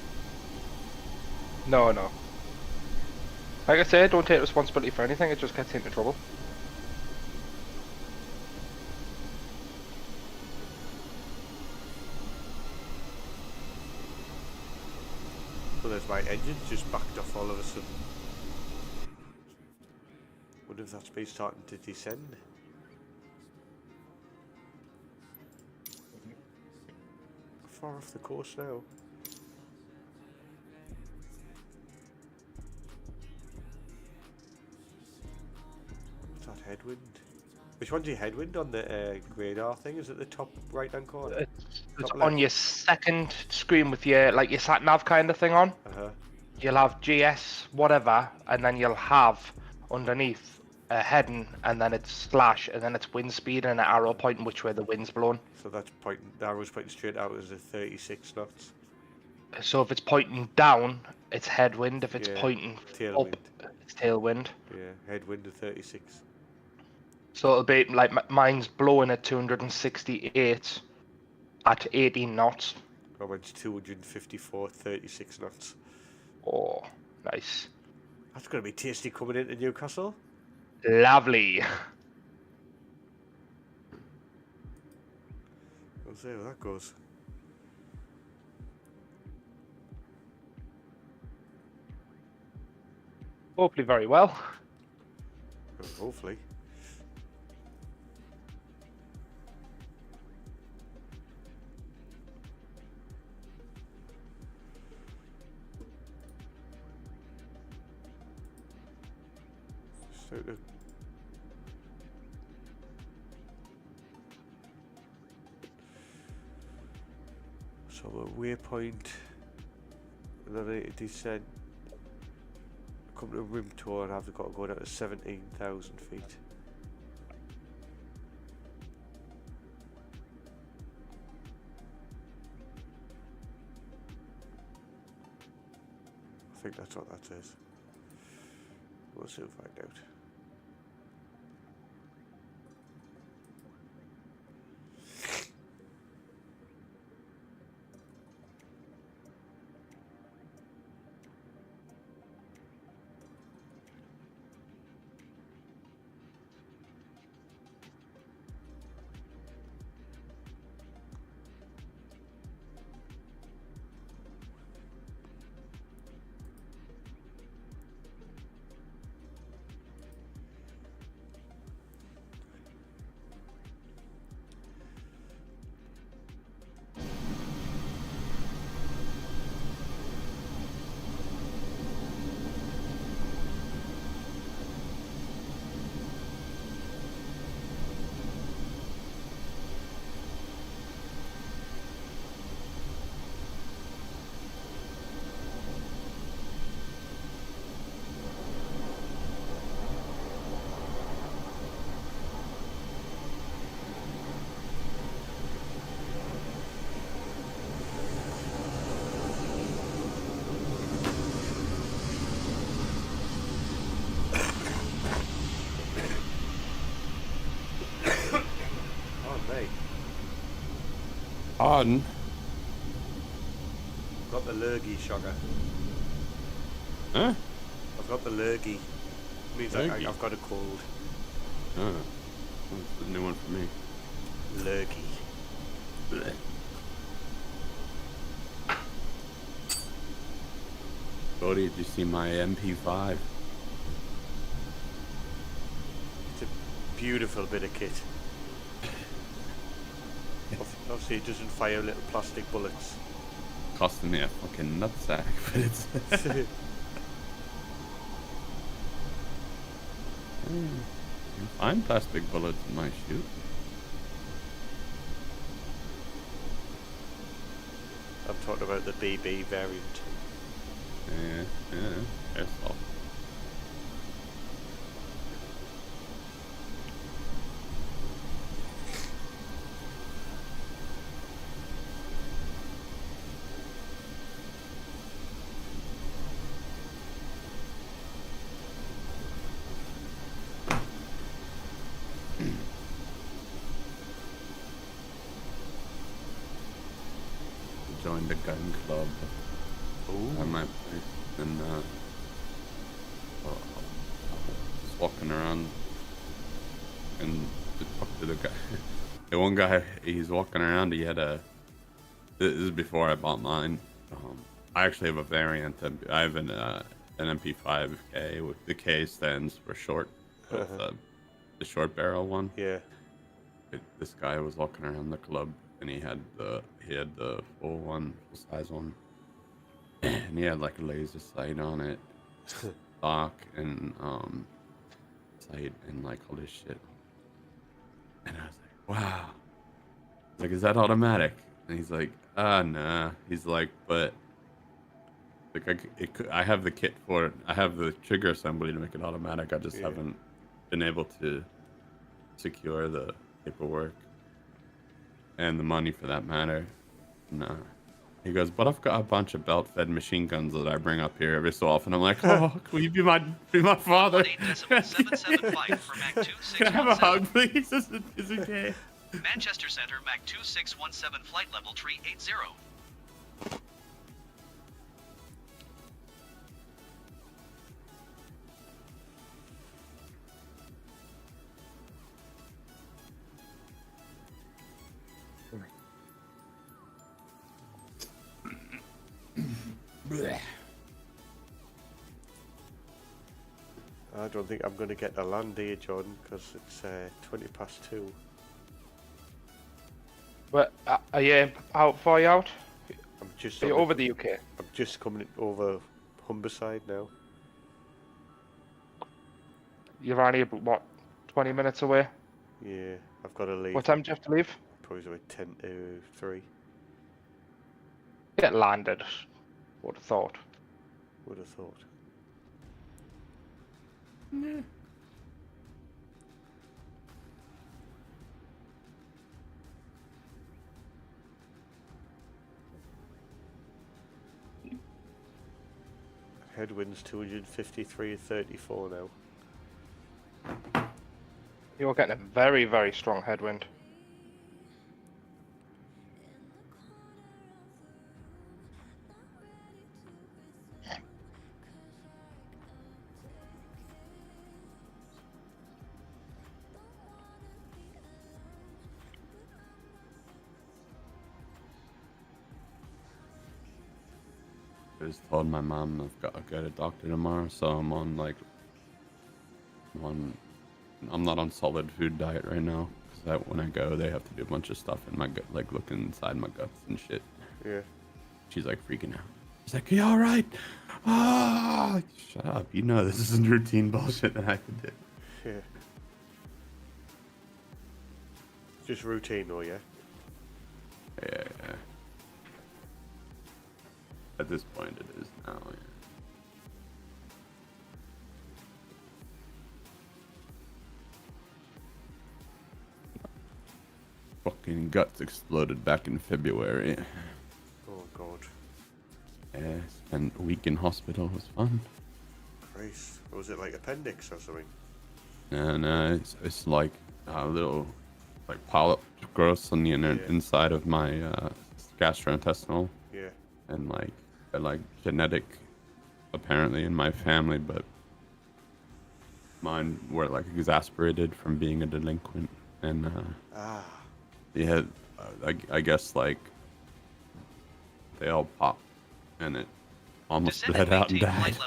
No, no. Like I said, don't take responsibility for anything, it just gets you into trouble. Well, there's my engine just backed off all of a sudden. Wonder if that's me starting to descend. Far off the course now. What's that headwind? Which one's your headwind on the radar thing? Is it the top right hand corner? It's on your second screen with your like your sat nav kind of thing on. You'll have GS whatever, and then you'll have underneath a heading, and then it's slash, and then it's wind speed and an arrow pointing which way the wind's blowing. So that's pointing. The arrow's pointing straight out as a 36 knots. So if it's pointing down, it's headwind. If it's Yeah, pointing tailwind. up, it's tailwind. Yeah, headwind of 36. So it'll be like mine's blowing at 268 at 18 knots. I went to 254, 36 knots. Oh, nice. That's going to be tasty coming into Newcastle. Lovely. We'll see how that goes. Hopefully very well. Well, hopefully. So a waypoint, and then a descent. Come to a rim tour and I've got to go down to 17,000 feet. I think that's what that says. We'll soon find out. Addon. Got the lurgy, Shogger. Huh? I've got the lurgy. Means I've got a cold. Oh. That's a new one for me. Lurgy. Blech. Cody, did you see my MP5? It's a beautiful bit of kit. Obviously it doesn't fire little plastic bullets. Costing me a fucking nutsack, but it's... You can find plastic bullets in my chute. I'm talking about the BB variant. Yeah, airsoft. joined a gun club at my place, and I was walking around and to talk to the guy. The one guy, he's walking around. He had a. This is before I bought mine. I actually have a variant. I have an MP5K. With the K stands for short. The short barrel one. Yeah. This guy was walking around the club, and he had the full one, full size one, and he had like a laser sight on it, stock, and sight, and like all this shit. And I was like, wow. Like, is that automatic? And he's like, nah. He's like, but like I have the kit for it. I have the trigger assembly to make it automatic. I just haven't been able to secure the paperwork and the money for that matter. No. He goes, but I've got a bunch of belt-fed machine guns that I bring up here every so often. I'm like, oh, will you be my father? Can I have a hug, please? Is it okay? Manchester Center, Mac 2617, flight level 380. I don't think I'm going to get to land here, Jordan, because it's 2:20. But are you how far are you out? I'm just Are you over the UK? I'm just coming over Humberside now. You're only what 20 minutes away. Yeah, I've got to leave. What time do you have to leave? Probably about 10 to 3. Get landed. Would have thought. Would have thought. Yeah. Headwinds 253 34 now. You're getting a very, very strong headwind. I just told my mom I've got to go to the doctor tomorrow, so I'm on I'm not on solid food diet right now, because when I go, they have to do a bunch of stuff in my gut, like looking inside my guts and shit. Yeah. She's like freaking out. She's like, "You all right?" Ah, shut up. You know this isn't routine bullshit that I can do. Yeah. Just routine, though, yeah. Yeah. At this point, it is now. Yeah. Fucking guts exploded back in February. Oh god. Yeah, spent a week in hospital. It was fun. Christ. Was it like appendix or something? No, it's like a little like polyp growth on the inside of my gastrointestinal. Yeah. And like genetic, apparently in my family, but mine were like exasperated from being a delinquent, and yeah, I guess like they all popped, and it almost bled out and died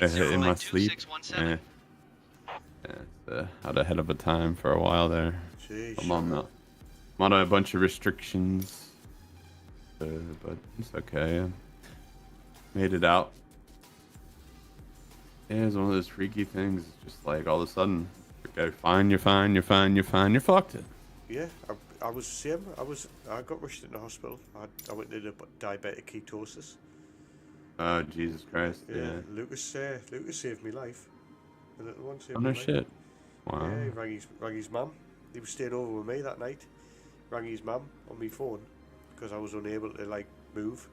in my sleep. Yeah, had a hell of a time for a while there. I'm on a bunch of restrictions, but it's okay. Yeah. Made it out. Yeah, it's one of those freaky things. It's just like all of a sudden, okay, fine, you're fine, you're fine, you're fine, you're fucked. Yeah, I was the same. I got rushed into hospital. I went into diabetic ketosis. Oh Jesus Christ! Yeah. Lucas saved my life. The little one saved oh my no life. shit! Wow. Yeah, he rang his mum. He was staying over with me that night. Rang his mum on my phone because I was unable to like move.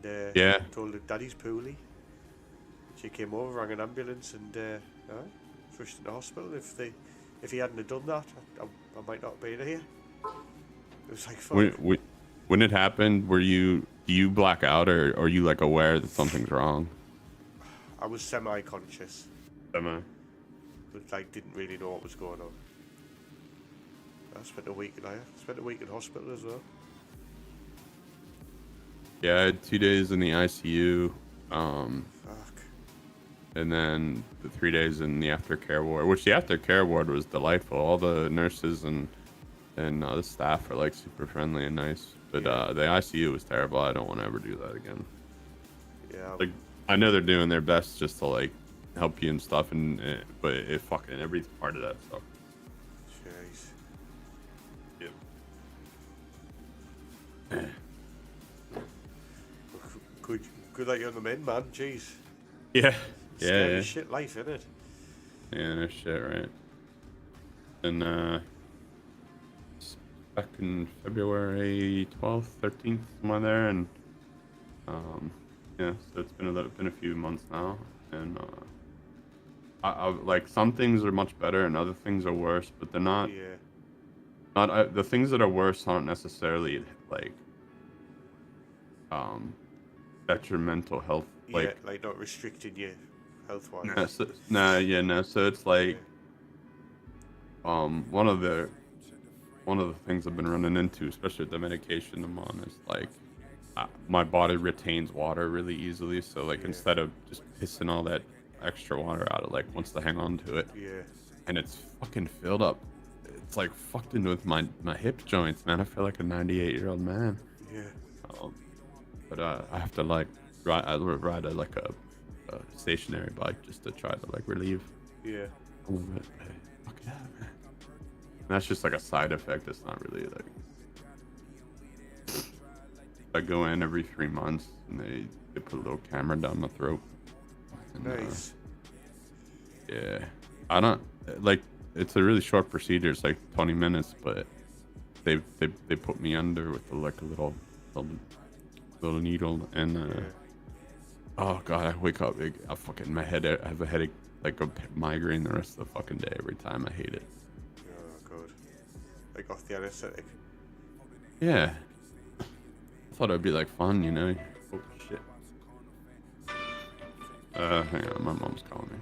And told her daddy's poorly. She came over, rang an ambulance, and rushed into hospital. If he hadn't have done that, I might not be here. It was like fuck. when it happened, do you black out, or are you like aware that something's wrong? I was semi-conscious. Semi. But like didn't really know what was going on. I spent a week in hospital as well. Yeah, I had 2 days in the ICU. Fuck. And then the 3 days in the aftercare ward, which the aftercare ward was delightful. All the nurses and the staff are like super friendly and nice. But the ICU was terrible. I don't want to ever do that again. Yeah. Like, I know they're doing their best just to like help you and stuff, but it fucking every part of that stuff. Jeez. Yep. Good that you're on the mend, man. Jeez. Yeah. Scary Yeah. shit life, isn't it? Yeah, no shit, right? And back in February 12th, 13th, somewhere there, and yeah, so it's been a few months now, and I like some things are much better and other things are worse, but they're not. Yeah. Not the things that are worse aren't necessarily like detrimental health. Yeah, like not restricting you health-wise. No. So it's like one of the things I've been running into, especially with the medication I'm on, is like my body retains water really easily. So like instead of just pissing all that extra water out, it like wants to hang on to it. Yeah. And it's fucking filled up. It's like fucked in with my hip joints, man. I feel like a 98-year-old man. Yeah. But I have to like ride a stationary bike just to try to like relieve. Yeah. A little bit. Fuck yeah, man. And that's just like a side effect. It's not really like. I go in every 3 months and they put a little camera down my throat. And, nice. Yeah. I don't like. It's a really short procedure. It's like 20 minutes, but they put me under with like a little needle, and oh god, I wake up, I fucking my head. I have a headache, like a migraine, the rest of the fucking day every time. I hate it. Oh god. Like off the anesthetic. Yeah. I thought it'd be like fun, you know. Oh shit. Hang on, my mom's calling me.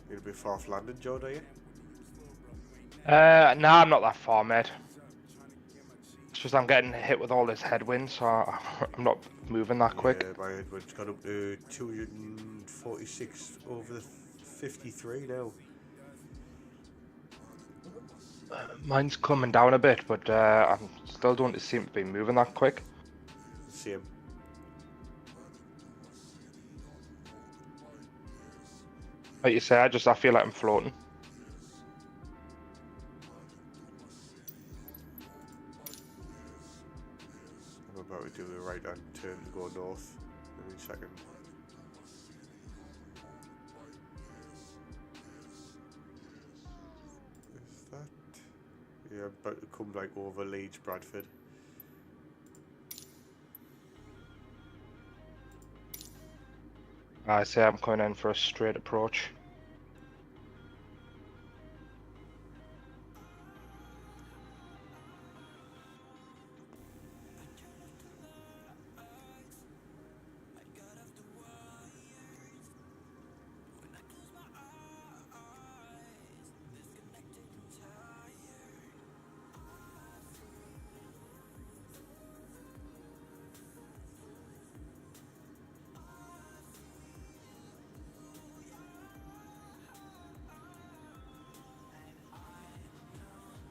You're a bit far off London, Joe, are you? No, I'm not that far, mate. It's just I'm getting hit with all this headwind, so I'm not moving that quick. Yeah, my headwind's got up to 246 over the 53 now. Mine's coming down a bit, but I still don't seem to be moving that quick. Same. Like you say, I feel like I'm floating. I'm about to do a right hand turn and go north in a second. Is that? Yeah, I'm about to come like over Leeds, Bradford. I say I'm coming in for a straight approach.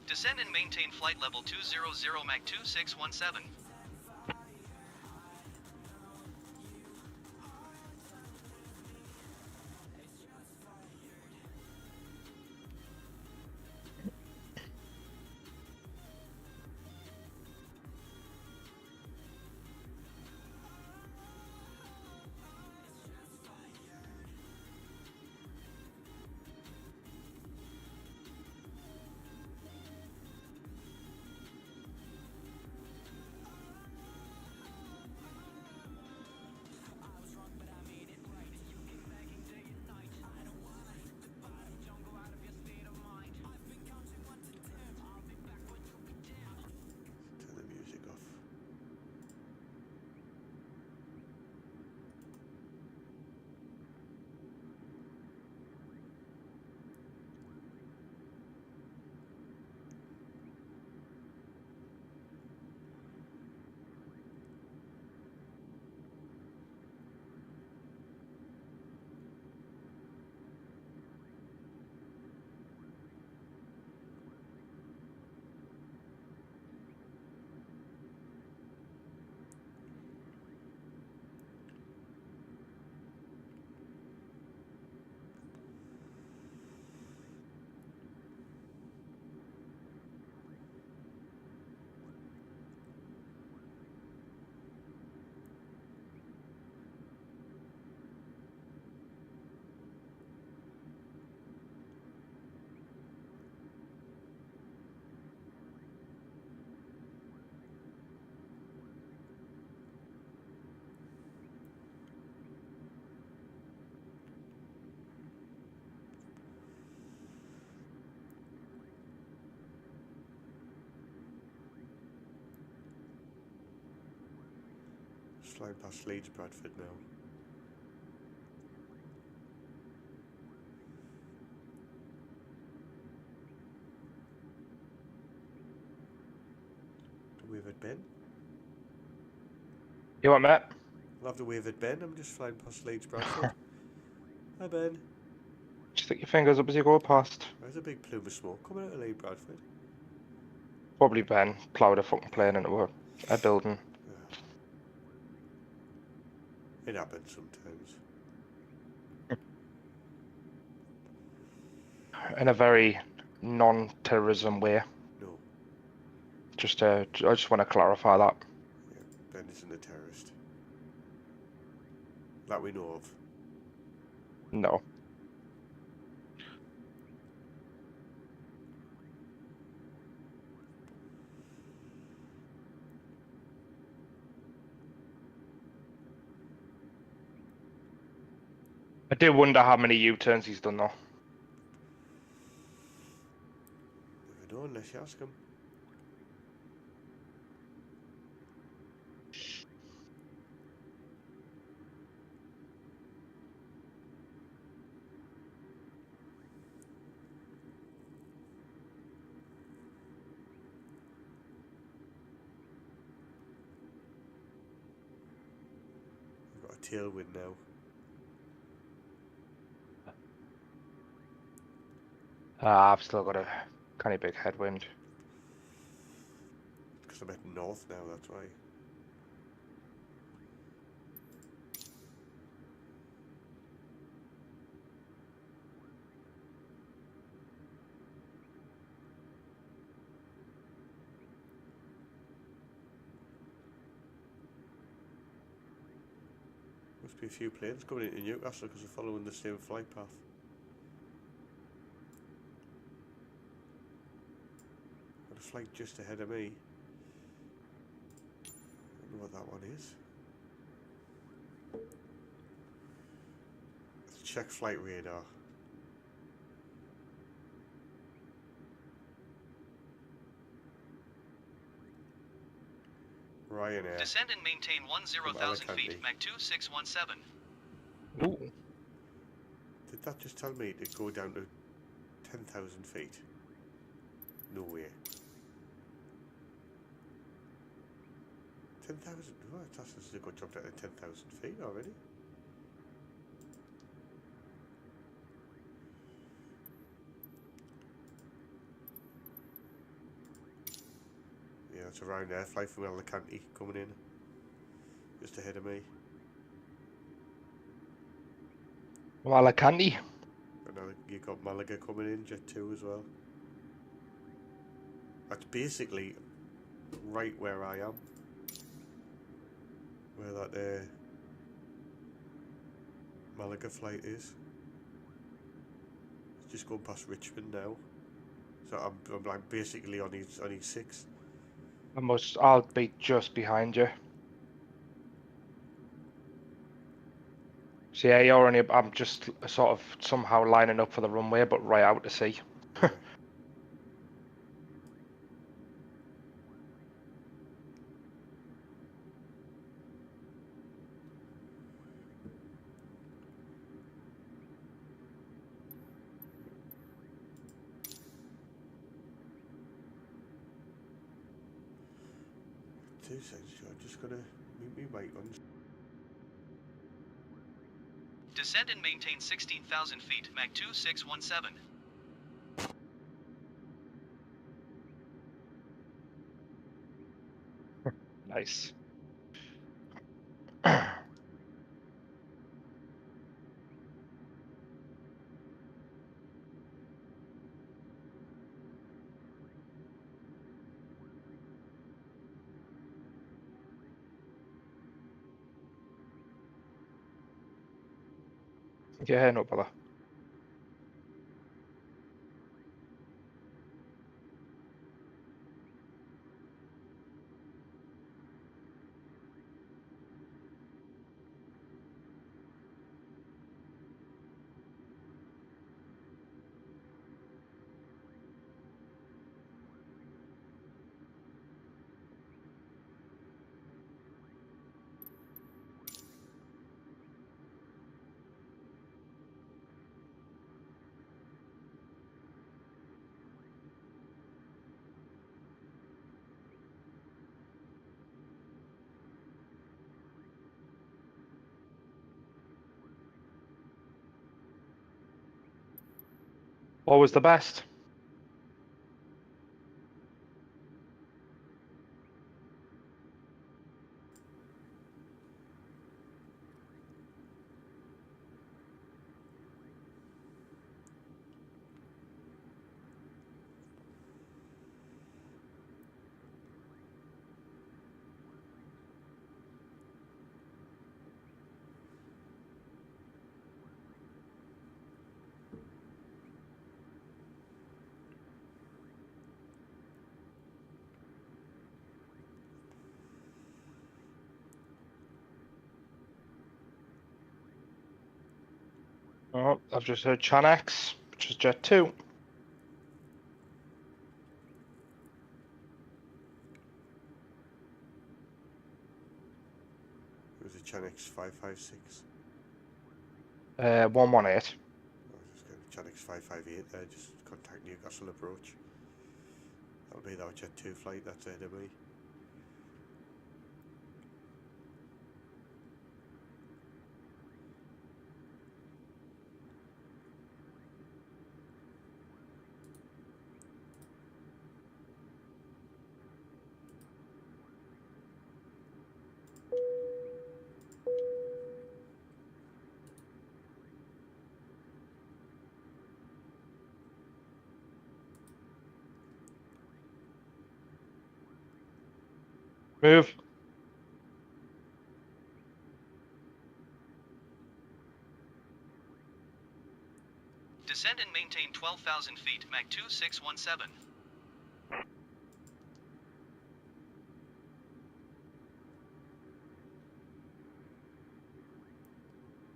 Descend and maintain flight level 200 Mach 2617. Just flying past Leeds, Bradford now. Do we have it, Ben? You want Matt? I'll have to wave at Ben. I'm just flying past Leeds, Bradford. Hi, Ben. Just stick your fingers up as you go past. There's a big plume of smoke coming out of Leeds, Bradford. Probably Ben ploughed a fucking plane into a building. It happens sometimes. In a very non-terrorism way. No. I just want to clarify that. Yeah, Ben isn't a terrorist. That we know of. No. I do wonder how many U-turns he's done though. Never know unless you ask him. We've got a tailwind now. I've still got a kind of big headwind. Because I'm heading north now, that's why. Must be a few planes coming into Newcastle because they're following the same flight path. Got a flight just ahead of me. I don't know what that one is. Let's check flight radar. Ryanair. Descend and maintain 10,000 feet, Mach 2617. Ooh. Did that just tell me to go down to 10,000 feet? No way. 10,000? Oh, that's a good jump down to 10,000 feet already. Yeah, it's a round air flight from Alicante coming in. Just ahead of me. Well, Alicante. And now you got Malaga coming in, Jet 2 as well. That's basically right where I am. Where that Malaga flight is. It's just going past Richmond now. So I'm like basically on E6. I'll be just behind you. So yeah, I'm just sort of somehow lining up for the runway, but right out to sea. Yeah. Two seconds, I'm just gonna mute me mic on. Descend and maintain 16,000 feet, Mach 2617. Nice. Yeah, no bother. What was the best? Oh, I've just heard Chanex, which is Jet 2. It was a Chanex 556. 118. I was just going Chanex 558 there, just contact Newcastle approach. That'll be our Jet 2 flight, that's AWE. Move. Descend and maintain 12,000 feet, Mach 2617.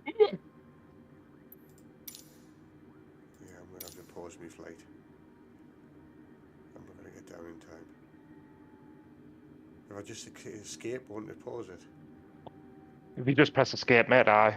Yeah, I'm going to have to pause my flight. I'm not going to get down in time. If I just escape, won't it pause it? If you just press escape, mate, aye.